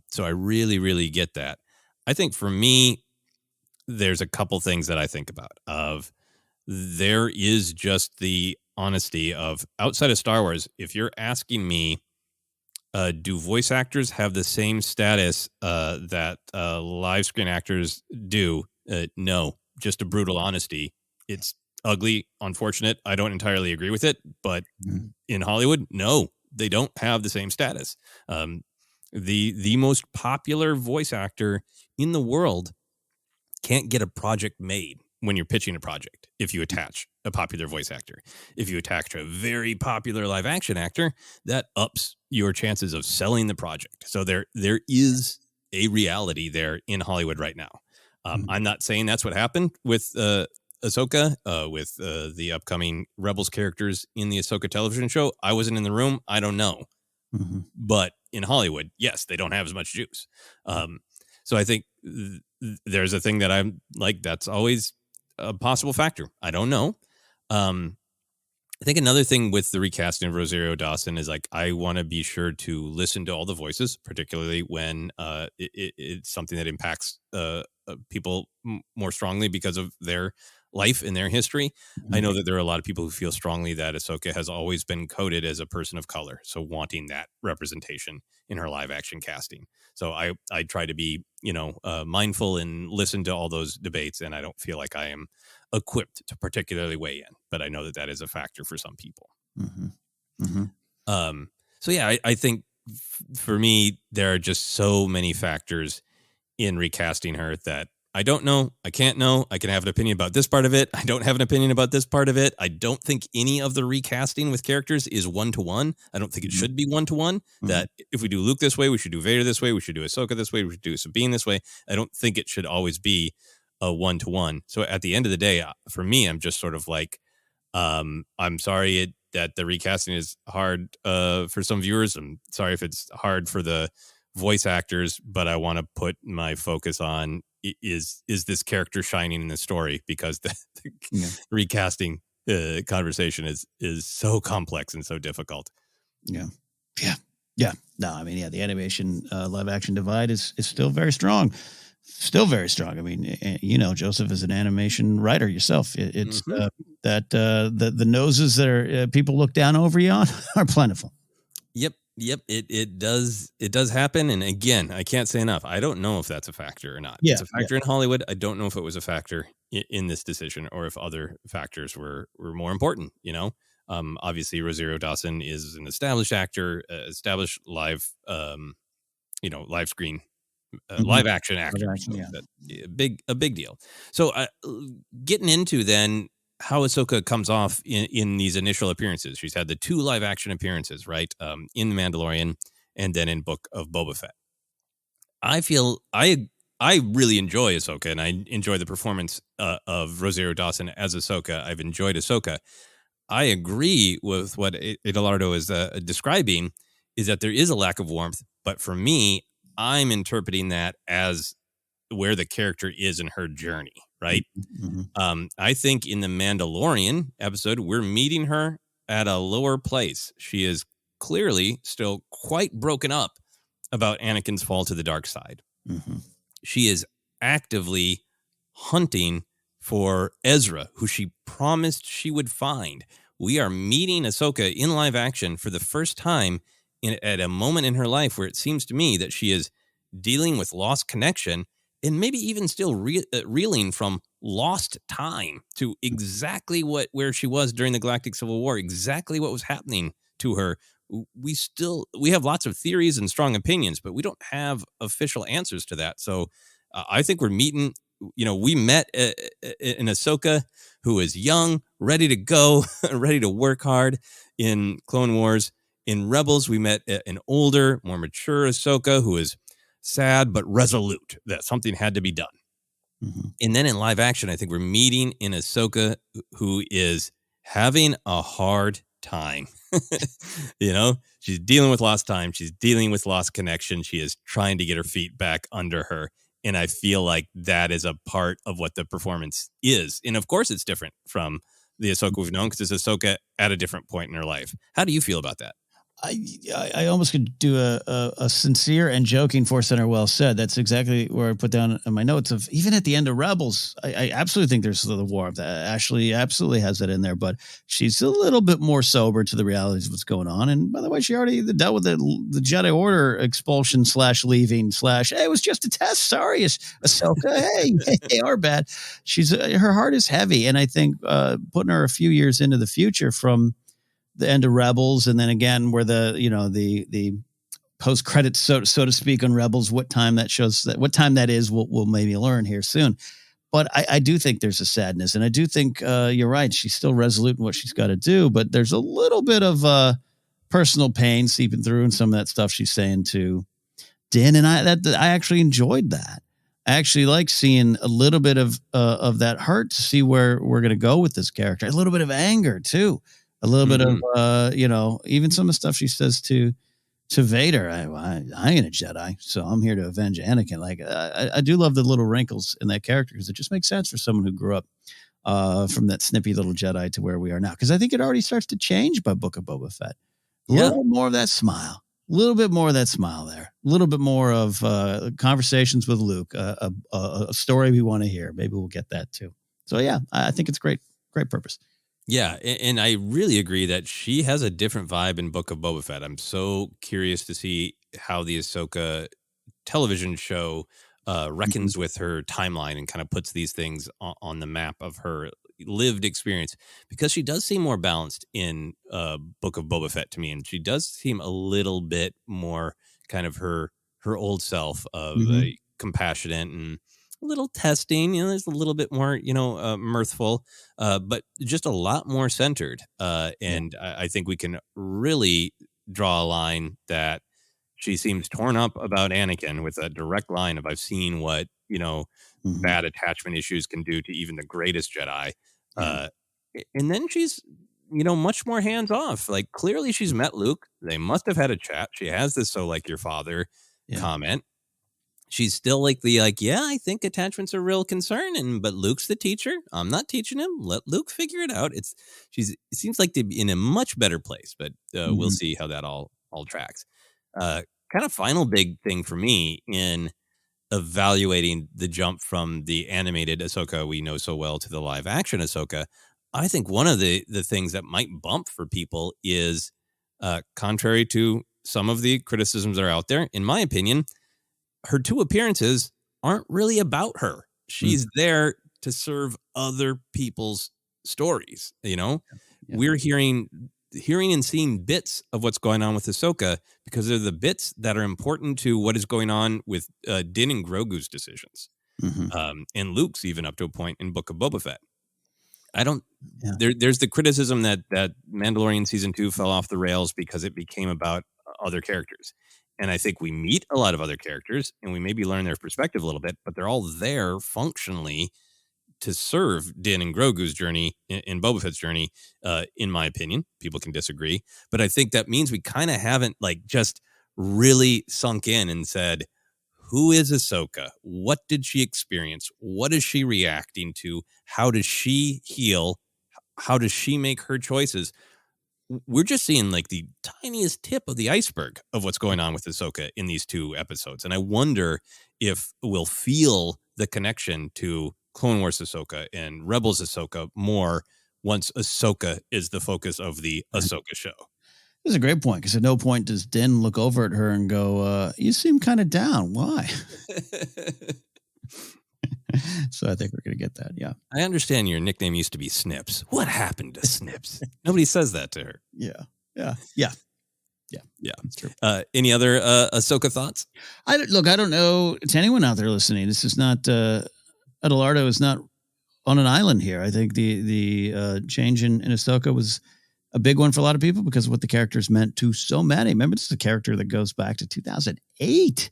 So I really, really get that. I think for me, there's a couple things that I think about there is just the honesty of, outside of Star Wars, if you're asking me, do voice actors have the same status that live screen actors do? No, just a brutal honesty. It's ugly, unfortunate. I don't entirely agree with it, but in Hollywood, no, they don't have the same status. The most popular voice actor in the world can't get a project made when you're pitching a project if you attach a popular voice actor. If you attach a very popular live action actor, that ups your chances of selling the project. So there is a reality there in Hollywood right now. I'm not saying that's what happened with Ahsoka, with the upcoming Rebels characters in the Ahsoka television show. I wasn't in the room. I don't know. But in Hollywood, yes, they don't have as much juice. So I think there's a thing that I'm like, that's always a possible factor. I don't know. I think another thing with the recasting of Rosario Dawson is like, I want to be sure to listen to all the voices, particularly when it's something that impacts people more strongly because of their life and their history. I know that there are a lot of people who feel strongly that Ahsoka has always been coded as a person of color, so wanting that representation in her live action casting. So I try to be, mindful and listen to all those debates, and I don't feel like I am equipped to particularly weigh in, but I know that is a factor for some people. So yeah, I think for me, there are just so many factors in recasting her that I don't know. I can't know. I can have an opinion about this part of it. I don't have an opinion about this part of it. I don't think any of the recasting with characters is one-to-one. I don't think it should be one-to-one. That if we do Luke this way, we should do Vader this way. We should do Ahsoka this way. We should do Sabine this way. I don't think it should always be a one-to-one. So at the end of the day, for me, I'm just sort of like, I'm sorry that the recasting is hard for some viewers. I'm sorry if it's hard for the voice actors, but I want to put my focus on is this character shining in the story, because the recasting conversation is so complex and so difficult. No, I mean, the animation live action divide is still very strong. Still very strong. I mean, Joseph is an animation writer yourself. It's that the noses that are people look down over you on are plentiful. Yep. It does happen. And again, I can't say enough. I don't know if that's a factor or not. Yeah, it's a factor in Hollywood. I don't know if it was a factor in this decision, or if other factors were more important. Obviously Rosario Dawson is an established actor, established live, live screen, live action actor. A big deal. So getting into then how Ahsoka comes off in these initial appearances. She's had the 2 live action appearances, right? In The Mandalorian and then in Book of Boba Fett. I feel I really enjoy Ahsoka, and I enjoy the performance of Rosario Dawson as Ahsoka. I've enjoyed Ahsoka. I agree with what Eduardo is describing, is that there is a lack of warmth, but for me, I'm interpreting that as where the character is in her journey, right? I think in the Mandalorian episode, we're meeting her at a lower place. She is clearly still quite broken up about Anakin's fall to the dark side. She is actively hunting for Ezra, who she promised she would find. We are meeting Ahsoka in live action for the first time at a moment in her life where it seems to me that she is dealing with lost connection, and maybe even still reeling from lost time to exactly where she was during the Galactic Civil War, exactly what was happening to her. We have lots of theories and strong opinions, but we don't have official answers to that. So I think we're meeting, we met in Ahsoka, who is young, ready to go, ready to work hard in Clone Wars. In Rebels, we met an older, more mature Ahsoka who is sad but resolute that something had to be done. And then in live action, I think we're meeting in Ahsoka who is having a hard time. She's dealing with lost time. She's dealing with lost connection. She is trying to get her feet back under her. And I feel like that is a part of what the performance is. And of course, it's different from the Ahsoka we've known, because it's Ahsoka at a different point in her life. How do you feel about that? I almost could do a sincere and joking ForceCenter well said. That's exactly where I put down in my notes of, even at the end of Rebels, I absolutely think there's the warmth. Ashley absolutely has that in there, but she's a little bit more sober to the realities of what's going on. And by the way, she already dealt with the Jedi Order expulsion / leaving / hey, it was just a test. Sorry, Ahsoka. Hey, our bad. Her heart is heavy. And I think putting her a few years into the future from the end of Rebels, and then again where the post credits, so to speak, on Rebels. What time that is, we'll maybe learn here soon. But I do think there's a sadness, and I do think you're right. She's still resolute in what she's got to do, but there's a little bit of personal pain seeping through in some of that stuff she's saying to Din, and I actually enjoyed that. I actually like seeing a little bit of that hurt to see where we're going to go with this character. A little bit of anger too, a little bit of even some of the stuff she says to Vader. I ain't a Jedi, so I'm here to avenge Anakin. Like I do love the little wrinkles in that character because it just makes sense for someone who grew up from that snippy little Jedi to where we are now. Because I think it already starts to change by Book of Boba Fett. A little more of that smile. A little bit more of that smile there. A little bit more of conversations with Luke. A story we want to hear. Maybe we'll get that too. So yeah, I think it's great. Great purpose. Yeah, and I really agree that she has a different vibe in Book of Boba Fett. I'm so curious to see how the Ahsoka television show reckons with her timeline and kind of puts these things on the map of her lived experience, because she does seem more balanced in Book of Boba Fett to me, and she does seem a little bit more kind of her old self of compassionate and a little testing, there's a little bit more, mirthful, but just a lot more centered. And I think we can really draw a line that she seems torn up about Anakin with a direct line of, I've seen what, bad attachment issues can do to even the greatest Jedi. And then she's, much more hands off. Like, clearly she's met Luke. They must have had a chat. She has this "so like your father" comment. She's still I think attachments are a real concern, but Luke's the teacher. I'm not teaching him. Let Luke figure it out. It seems like they'd be in a much better place, but we'll see how that all tracks. Kind of final big thing for me in evaluating the jump from the animated Ahsoka we know so well to the live action Ahsoka. I think one of the things that might bump for people is, contrary to some of the criticisms that are out there, in my opinion, her 2 appearances aren't really about her. She's there to serve other people's stories. We're hearing and seeing bits of what's going on with Ahsoka because they're the bits that are important to what is going on with Din and Grogu's decisions, and Luke's even up to a point in Book of Boba Fett. There's the criticism that Mandalorian season 2 fell off the rails because it became about other characters. And I think we meet a lot of other characters and we maybe learn their perspective a little bit, but they're all there functionally to serve Din and Grogu's journey in Boba Fett's journey, in my opinion. People can disagree, but I think that means we kind of haven't just really sunk in and said, who is Ahsoka? What did she experience? What is she reacting to? How does she heal? How does she make her choices? We're just seeing the tiniest tip of the iceberg of what's going on with Ahsoka in these 2 episodes. And I wonder if we'll feel the connection to Clone Wars Ahsoka and Rebels Ahsoka more once Ahsoka is the focus of the Ahsoka show. This is a great point, because at no point does Din look over at her and go, you seem kind of down. Why? So I think we're going to get that. Yeah. I understand your nickname used to be Snips. What happened to Snips? Nobody says that to her. Yeah. That's true. Any other Ahsoka thoughts? I don't know, to anyone out there listening, this is not, Adelardo is not on an island here. I think the change in Ahsoka was a big one for a lot of people because of what the characters meant to so many. Remember, this is a character that goes back to 2008.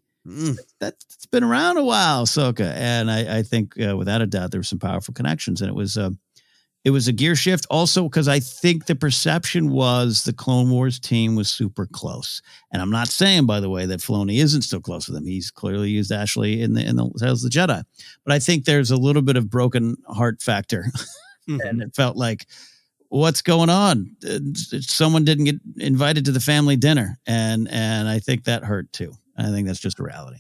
That's been around a while, Ahsoka. And I think without a doubt, there were some powerful connections. And it was a gear shift also because I think the perception was the Clone Wars team was super close. And I'm not saying, by the way, that Filoni isn't still close with them. He's clearly used Ashley in the Tales of the Jedi. But I think there's a little bit of broken heart factor. And it felt like, what's going on? Someone didn't get invited to the family dinner. And I think that hurt too. I think that's just a reality.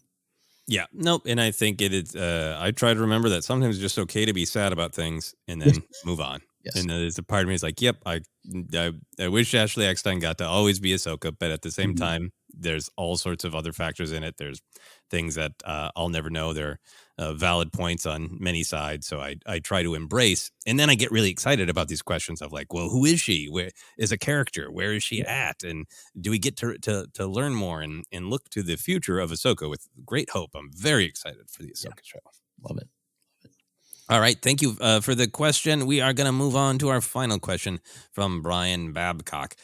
Yeah, nope. And I think it is, I try to remember that sometimes it's just okay to be sad about things and then move on. Yes. And there's a part of me is like, yep, I wish Ashley Eckstein got to always be Ahsoka, but at the same time, there's all sorts of other factors in it. There's things that I'll never know. There valid points on many sides. So I try to embrace, and then I get really excited about these questions of like, well, who is she? Where is a character? Where is she at? And do we get to learn more and look to the future of Ahsoka with great hope? I'm very excited for the Ahsoka show. Love it. All right. Thank you for the question. We are going to move on to our final question from Brian Babcock.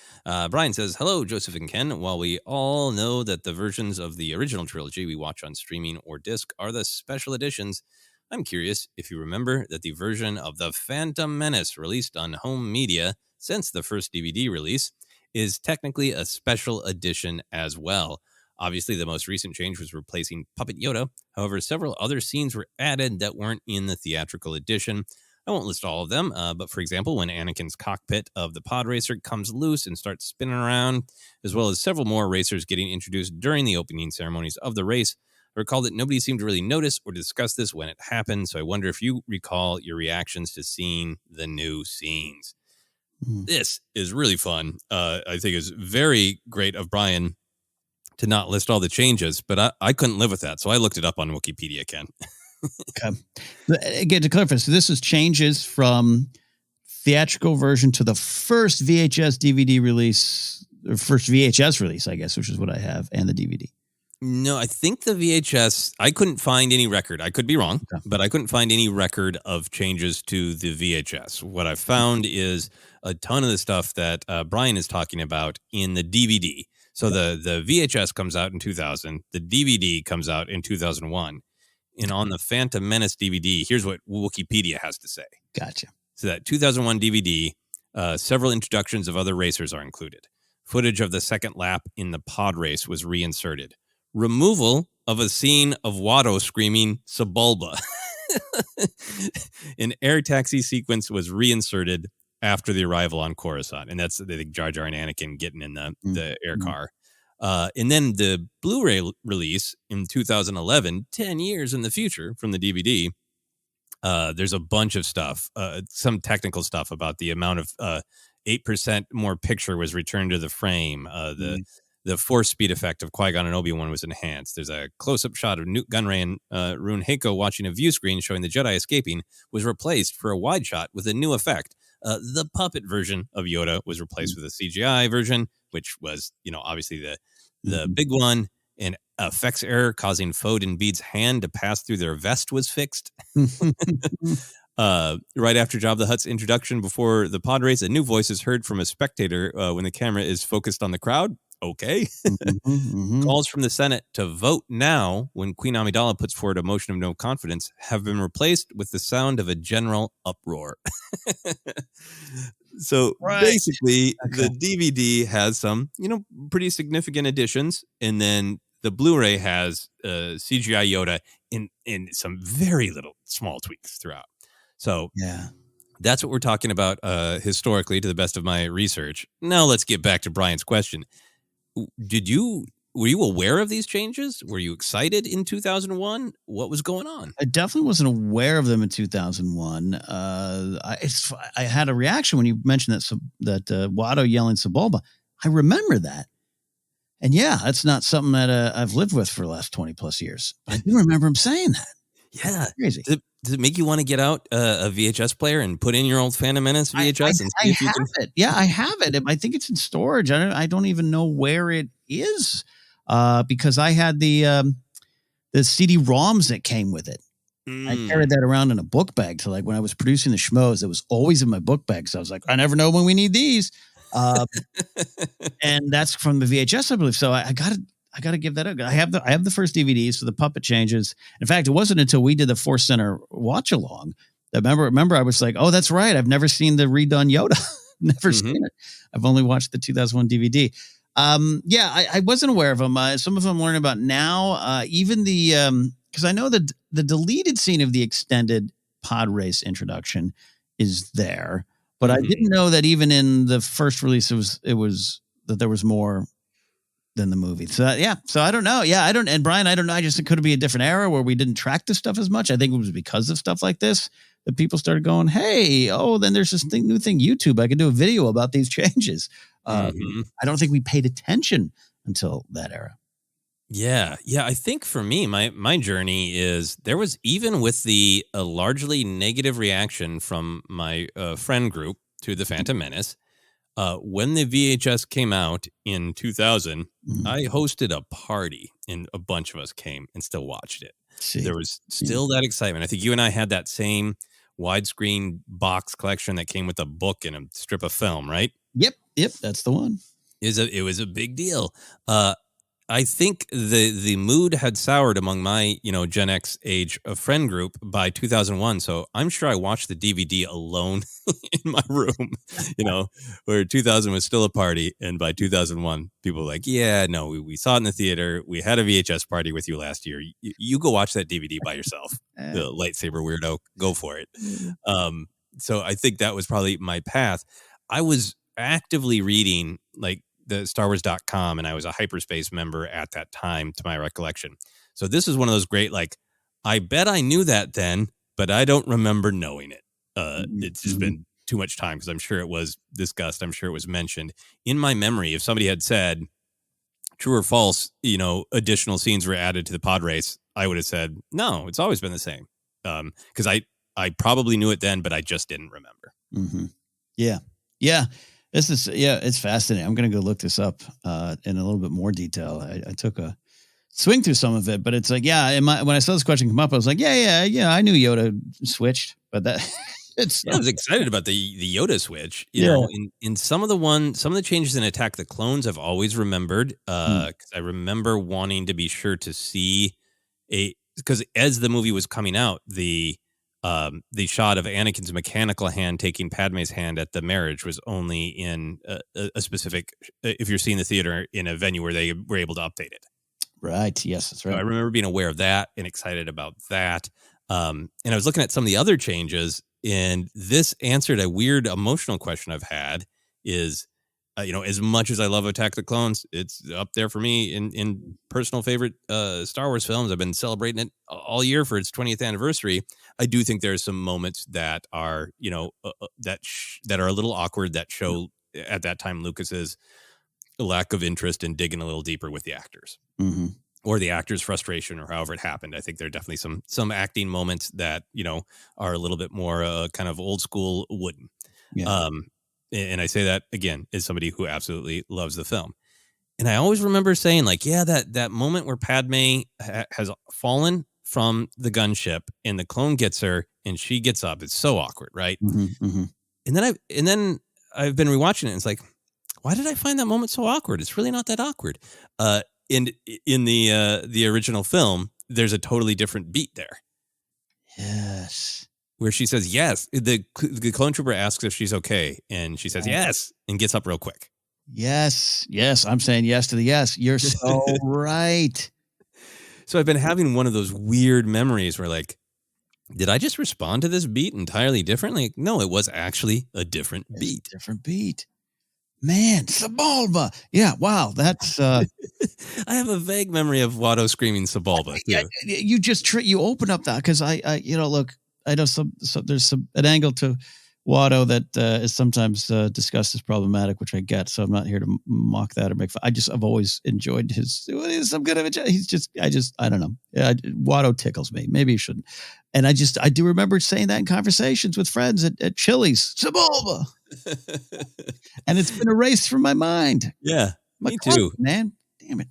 Brian says, hello, Joseph and Ken. While we all know that the versions of the original trilogy we watch on streaming or disc are the special editions, I'm curious if you remember that the version of the Phantom Menace released on home media since the first DVD release is technically a special edition as well. Obviously, the most recent change was replacing Puppet Yoda. However, several other scenes were added that weren't in the theatrical edition. I won't list all of them, but for example, when Anakin's cockpit of the pod racer comes loose and starts spinning around, as well as several more racers getting introduced during the opening ceremonies of the race, I recall that nobody seemed to really notice or discuss this when it happened, so I wonder if you recall your reactions to seeing the new scenes. This is really fun. I think it's very great of Brian to not list all the changes, but I couldn't live with that. So I looked it up on Wikipedia, Ken. Okay. Again, to clarify, so this is changes from theatrical version to the first VHS DVD release, or first VHS release, I guess, which is what I have, and the DVD. No, I think the VHS, I couldn't find any record. I could be wrong, but I couldn't find any record of changes to the VHS. What I found is a ton of the stuff that Brian is talking about in the DVD. So the VHS comes out in 2000. The DVD comes out in 2001. And on the Phantom Menace DVD, here's what Wikipedia has to say. Gotcha. So that 2001 DVD, several introductions of other racers are included. Footage of the second lap in the pod race was reinserted. Removal of a scene of Watto screaming Sebulba. An air taxi sequence was reinserted after the arrival on Coruscant. And that's the Jar Jar and Anakin getting in the air car. And then the Blu-ray release in 2011, 10 years in the future from the DVD, there's a bunch of stuff, some technical stuff about the amount of 8% more picture was returned to the frame. The force speed effect of Qui-Gon and Obi-Wan was enhanced. There's a close-up shot of Newt Gunray and Rune Heiko watching a view screen showing the Jedi escaping was replaced for a wide shot with a new effect. The puppet version of Yoda was replaced with a CGI version, which was, obviously the big one. An effects error causing Foden Bede's hand to pass through their vest was fixed. Right after Jabba the Hutt's introduction before the pod race, a new voice is heard from a spectator when the camera is focused on the crowd. Okay. Calls from the Senate to vote now when Queen Amidala puts forward a motion of no confidence have been replaced with the sound of a general uproar. So basically, the DVD has some, pretty significant additions, and then the Blu-ray has CGI Yoda in some very little small tweaks throughout. So that's what we're talking about historically, to the best of my research. Now let's get back to Brian's question. Were you aware of these changes? Were you excited in 2001? What was going on? I definitely wasn't aware of them in 2001. I had a reaction when you mentioned that Watto yelling Sebulba. I remember that. And that's not something that I've lived with for the last 20 plus years. I do remember him saying that. Yeah. Crazy. Does it make you want to get out a VHS player and put in your old Phantom Menace VHS? I have it. Yeah, I have it. I think it's in storage. I don't even know where it is because I had the CD-ROMs that came with it. I carried that around in a book bag. So like when I was producing the schmoes, it was always in my book bag. So I was like, I never know when we need these. And that's from the VHS, I believe. So I got to give that up. I have the first DVDs for the puppet changes. In fact, it wasn't until we did the ForceCenter watch along that remember I was like, oh, that's right. I've never seen the redone Yoda. Never seen it. I've only watched the 2001 DVD. I wasn't aware of them. Some of them I'm learning about now. Even the because I know that the deleted scene of the extended pod race introduction is there, but I didn't know that even in the first release it was that there was more than the movie. So I don't know. I don't. And Brian, I don't know. I just, it could be a different era where we didn't track this stuff as much. I think it was because of stuff like this that people started going, hey, then there's this new thing, YouTube. I could do a video about these changes. I don't think we paid attention until that era. Yeah. Yeah. I think for me, my journey is there was, even with the largely negative reaction from my friend group to the Phantom Menace, when the VHS came out in 2000, Mm. I hosted a party and a bunch of us came and still watched it. See, There was yeah. still that excitement. I think you and I had that same widescreen box collection that came with a book and a strip of film, right? Yep, that's the one. It was a big deal. I think the mood had soured among my, Gen X age friend group by 2001. So I'm sure I watched the DVD alone in my room, where 2000 was still a party. And by 2001, people were like, yeah, no, we saw it in the theater. We had a VHS party with you last year. You go watch that DVD by yourself. The lightsaber weirdo, go for it. So I think that was probably my path. I was actively reading like the StarWars.com, and I was a hyperspace member at that time, to my recollection. So this is one of those great, like, I bet I knew that then, but I don't remember knowing it. It's just been too much time, because I'm sure it was discussed. I'm sure it was mentioned in my memory. If somebody had said true or false, additional scenes were added to the pod race, I would have said, no, it's always been the same. Because I probably knew it then, but I just didn't remember. Mm-hmm. Yeah. It's fascinating. I'm going to go look this up in a little bit more detail. I took a swing through some of it, but it's like, when I saw this question come up, I was like, I knew Yoda switched, but that I was excited about the Yoda switch. You know, in some of the changes in Attack the Clones, I've always remembered, because I remember wanting to be sure to see because as the movie was coming out, the shot of Anakin's mechanical hand taking Padme's hand at the marriage was only in a specific, if you're seeing the theater in a venue where they were able to update it. Right. Yes, that's right. So I remember being aware of that and excited about that. And I was looking at some of the other changes, and this answered a weird emotional question I've had is, as much as I love Attack the Clones, it's up there for me in personal favorite Star Wars films. I've been celebrating it all year for its 20th anniversary. I do think there's some moments that are, that are a little awkward, that show at that time Lucas's lack of interest in digging a little deeper with the actors. Mm-hmm. Or the actor's frustration, or however it happened. I think there are definitely some acting moments that, are a little bit more kind of old school wooden. Yeah. And I say that again as somebody who absolutely loves the film. And I always remember saying, like, that moment where Padme has fallen from the gunship and the clone gets her and she gets up. It's so awkward, right? Mm-hmm, mm-hmm. And then I've been rewatching it, and it's like, why did I find that moment so awkward? It's really not that awkward. In the original film, there's a totally different beat there. Yes. Where she says yes. The clone trooper asks if she's okay, and she says yes, and gets up real quick. Yes. I'm saying yes to the yes. You're so right. So I've been having one of those weird memories where, like, did I just respond to this beat entirely differently? No, it was actually a different beat. Different beat. Man, Sebulba. Yeah, wow. That's I have a vague memory of Watto screaming Sebulba too. You just you open up that, because I look, I know there's an angle to Watto that is sometimes discussed as problematic, which I get. So I'm not here to mock that or make fun. I've always enjoyed he's some good of a. I don't know. Watto tickles me. Maybe he shouldn't. And I do remember saying that in conversations with friends at Chili's, Sebulba. And it's been erased from my mind. Yeah, me too, man. Damn it.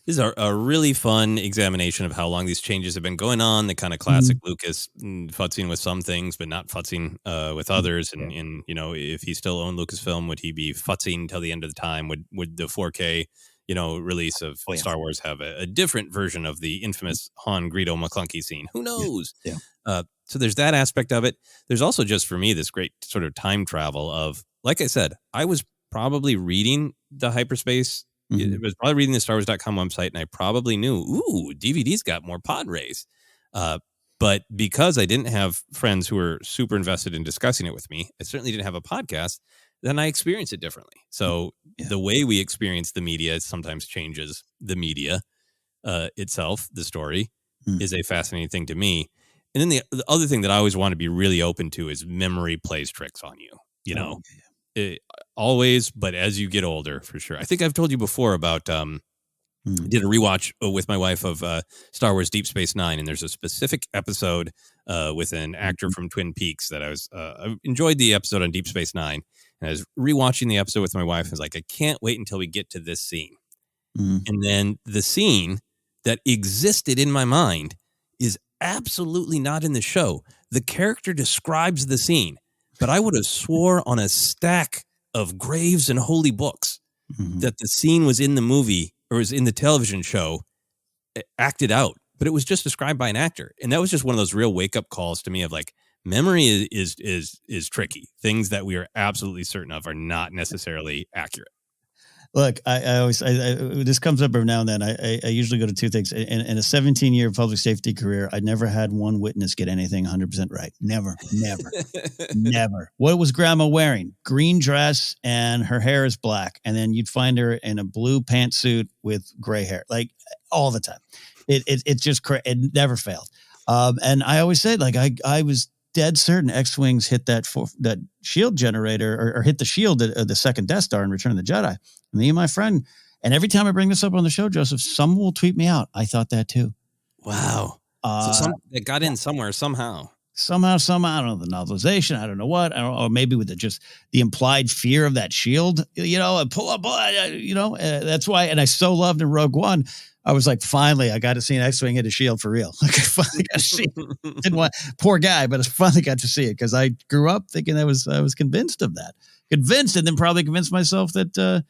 This is a really fun examination of how long these changes have been going on. The kind of classic Lucas futzing with some things, but not futzing with others. And if he still owned Lucasfilm, would he be futzing till the end of the time? Would the 4K release of Star Wars have a different version of the infamous Han Greedo McClunky scene? Who knows? Yeah. So there's that aspect of it. There's also, just for me, this great sort of time travel of, like I said, I was probably reading the hyperspace. Mm-hmm. It was probably reading the StarWars.com website, and I probably knew, DVD's got more pod rays. But because I didn't have friends who were super invested in discussing it with me, I certainly didn't have a podcast, then I experienced it differently. So the way we experience the media sometimes changes the media itself. The story is a fascinating thing to me. And then the other thing that I always want to be really open to is memory plays tricks on you. Always, but as you get older, for sure. I think I've told you before about did a rewatch with my wife of Star Wars Deep Space Nine, and there's a specific episode with an actor from Twin Peaks that I enjoyed the episode on Deep Space Nine, and I was rewatching the episode with my wife. I was like, I can't wait until we get to this scene. And then the scene that existed in my mind is absolutely not in the show. The character describes the scene, but I would have swore on a stack of graves and holy books that the scene was in the movie or was in the television show, acted out, but it was just described by an actor. And that was just one of those real wake up calls to me of like, memory is tricky. Things that we are absolutely certain of are not necessarily accurate. Look, I always this comes up every now and then. I usually go to two things. In a 17-year public safety career, I never had one witness get anything 100% right. Never. What was Grandma wearing? Green dress, and her hair is black. And then you'd find her in a blue pantsuit with gray hair, like all the time. It's just it never failed. And I always said, like, I was dead certain X-Wings hit that shield generator or hit the shield at the second Death Star in Return of the Jedi. Me and my friend, and every time I bring this up on the show, Joseph, someone will tweet me out. I thought that too. Wow. So it got in somewhere, somehow. Somehow, I don't know, the novelization, I don't know what, or maybe with the implied fear of that shield, and pull up, that's why. And I so loved in Rogue One. I was like, finally, I got to see an X-Wing hit a shield for real. Like, I finally got to see it. Didn't want, poor guy, but I finally got to see it because I grew up thinking I was convinced of that. Convinced, and then probably convinced myself that,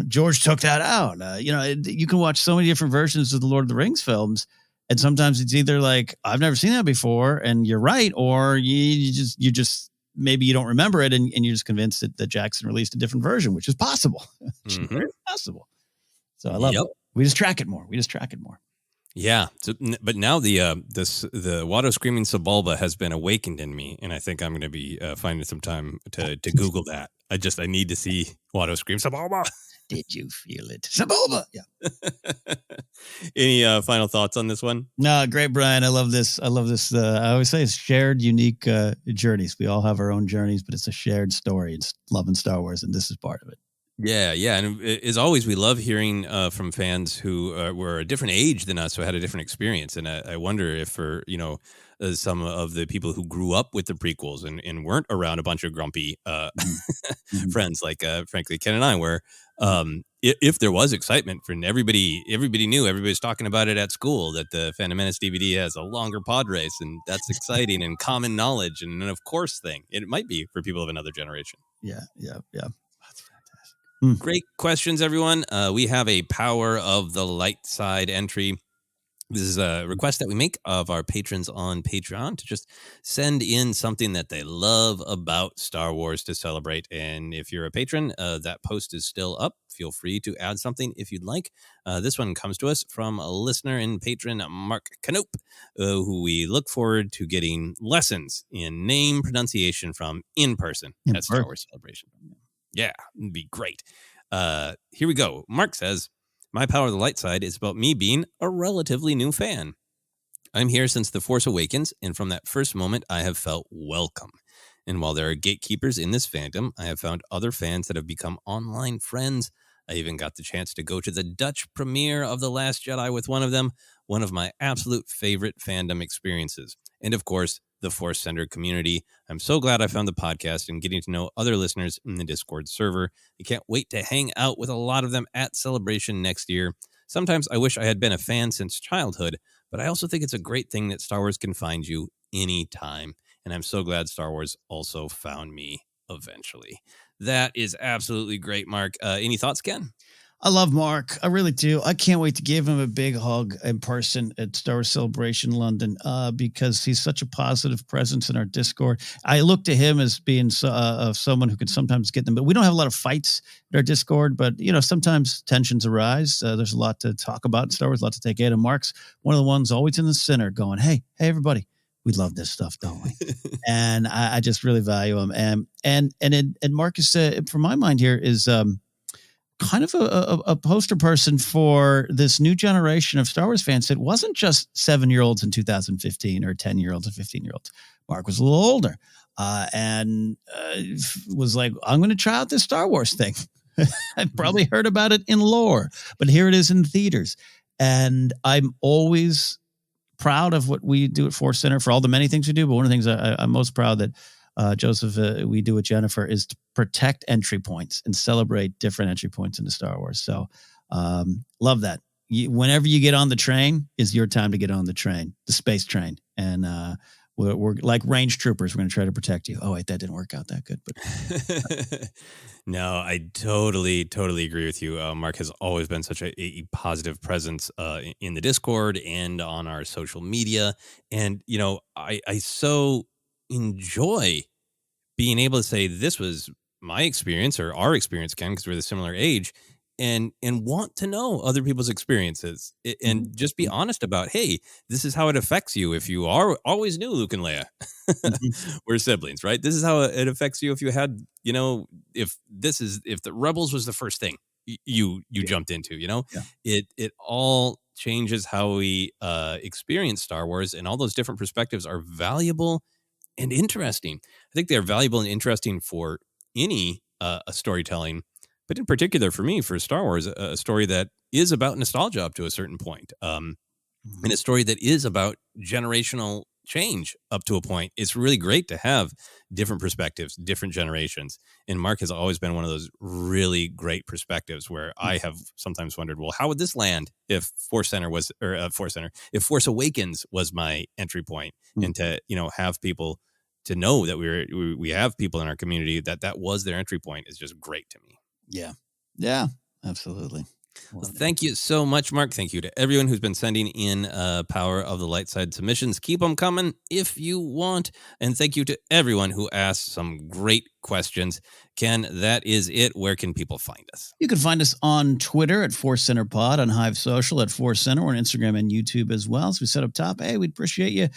George took that out. You can watch so many different versions of the Lord of the Rings films, and sometimes it's either like, I've never seen that before, and you're right, or you just maybe you don't remember it, and you're just convinced that Jackson released a different version, which is possible. Very possible. So I love it. We just track it more. Yeah. So, but now the Watto Screaming Sebulba has been awakened in me, and I think I'm going to be finding some time to Google that. I need to see Watto Scream Sebulba. Did you feel it? Sebulba. Yeah. Any final thoughts on this one? No, great, Brian. I love this. I always say it's shared, unique journeys. We all have our own journeys, but it's a shared story. It's loving Star Wars, and this is part of it. Yeah. And as always, we love hearing from fans who were a different age than us, who had a different experience. And I wonder if for, some of the people who grew up with the prequels and weren't around a bunch of grumpy friends like, frankly, Ken and I were, if there was excitement for everybody knew, everybody's talking about it at school, that the Phantom Menace DVD has a longer pod race, and that's exciting and common knowledge and an of course thing. It might be for people of another generation. Yeah. Great questions, everyone. We have a Power of the Light Side entry. This is a request that we make of our patrons on Patreon to just send in something that they love about Star Wars to celebrate. And if you're a patron, that post is still up. Feel free to add something if you'd like. This one comes to us from a listener and patron, Mark Canope, who we look forward to getting lessons in name pronunciation from in person at Star Wars Celebration. Yeah, it'd be great. Here we go. Mark says, my Power of the Light Side is about me being a relatively new fan. I'm here since The Force Awakens, and from that first moment, I have felt welcome. And while there are gatekeepers in this fandom, I have found other fans that have become online friends. I even got the chance to go to the Dutch premiere of The Last Jedi with one of them, one of my absolute favorite fandom experiences. And of course, the ForceCenter community. I'm so glad I found the podcast and getting to know other listeners in the Discord server. I can't wait to hang out with a lot of them at Celebration next year. Sometimes I wish I had been a fan since childhood, but I also think it's a great thing that Star Wars can find you anytime. And I'm so glad Star Wars also found me eventually. That is absolutely great, Mark. Any thoughts, Ken? I love Mark. I really do. I can't wait to give him a big hug in person at Star Wars Celebration London because he's such a positive presence in our Discord. I look to him as being someone who can sometimes get them, but we don't have a lot of fights in our Discord, but sometimes tensions arise. There's a lot to talk about in Star Wars, a lot to take in. And Mark's one of the ones always in the center going, hey, everybody, we love this stuff, don't we? And I just really value him. And Mark is, from my mind here, is kind of a poster person for this new generation of Star Wars fans. It wasn't just 7-year-olds in 2015 or 10-year-olds or 15-year-olds. Mark was a little older and was like, I'm going to try out this Star Wars thing. I've probably heard about it in lore, but here it is in theaters. And I'm always proud of what we do at ForceCenter for all the many things we do. But one of the things I'm most proud that Joseph, we do with Jennifer is to protect entry points and celebrate different entry points into Star Wars. So love that. Whenever you get on the train is your time to get on the train, the space train. And we're like range troopers. We're going to try to protect you. Oh, wait, that didn't work out that good. But No, I totally agree with you. Mark has always been such a positive presence in the Discord and on our social media. And, I so enjoy being able to say this was my experience or our experience, Ken, because we're the similar age, and want to know other people's experiences and just be honest about, hey, this is how it affects you if you always knew Luke and Leia were siblings, right? This is how it affects you if you had, if the Rebels was the first thing you jumped into, it all changes how we experience Star Wars, and all those different perspectives are valuable and interesting. I think they're valuable and interesting for any storytelling, but in particular for me, for Star Wars, a story that is about nostalgia up to a certain point, and a story that is about generational change up to a point. It's really great to have different perspectives, different generations. And Mark has always been one of those really great perspectives where I have sometimes wondered, well, how would this land if if Force Awakens was my entry point, and to, have people to know that we have people in our community that was their entry point is just great to me. Yeah, absolutely. Well, thank you so much, Mark. Thank you to everyone who's been sending in Power of the Light Side submissions. Keep them coming if you want. And thank you to everyone who asked some great questions. Ken, that is it. Where can people find us? You can find us on Twitter at ForceCenter Pod, on Hive Social at ForceCenter, or on Instagram and YouTube as well. So we set up top, hey, we'd appreciate you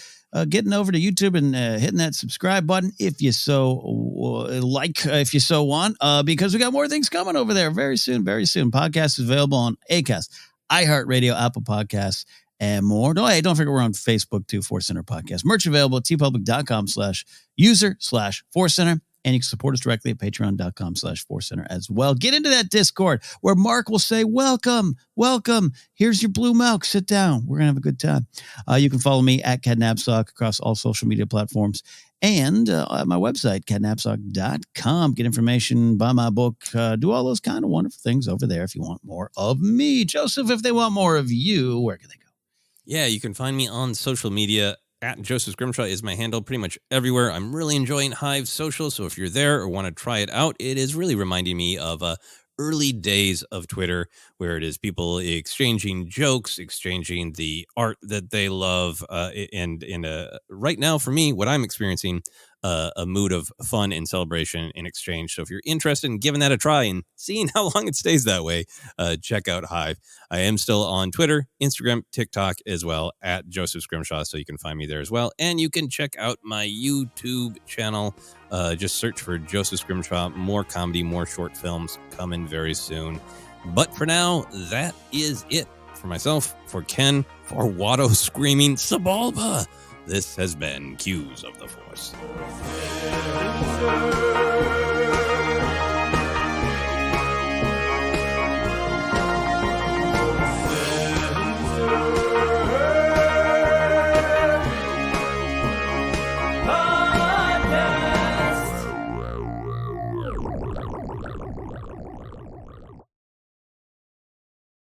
getting over to YouTube and hitting that subscribe button if you so if you so want, because we got more things coming over there very soon. Podcast is available on Acast, iHeartRadio, Apple Podcasts, and more. Don't forget we're on Facebook too, ForceCenter Podcast. Merch available at tpublic.com/user/ForceCenter. And you can support us directly at patreon.com/ForceCenter as well. Get into that Discord where Mark will say, welcome. Here's your blue milk. Sit down. We're going to have a good time. You can follow me at Ken Napzok across all social media platforms. And at my website, kennapzok.com. Get information, buy my book, do all those kind of wonderful things over there if you want more of me. Joseph, if they want more of you, where can they go? Yeah, you can find me on social media. At Joseph Scrimshaw is my handle pretty much everywhere. I'm really enjoying Hive Social, so if you're there or want to try it out, it is really reminding me of early days of Twitter, where it is people exchanging jokes, exchanging the art that they love, and right now, for me, what I'm experiencing, a mood of fun and celebration and exchange. So if you're interested in giving that a try and seeing how long it stays that way, check out Hive. I am still on Twitter, Instagram, TikTok as well, at Joseph Scrimshaw, so you can find me there as well. And you can check out my YouTube channel. Just search for Joseph Scrimshaw. More comedy, more short films coming very soon. But for now, that is it. For myself, for Ken, for Watto screaming Sabalba, this has been Cues of the Force.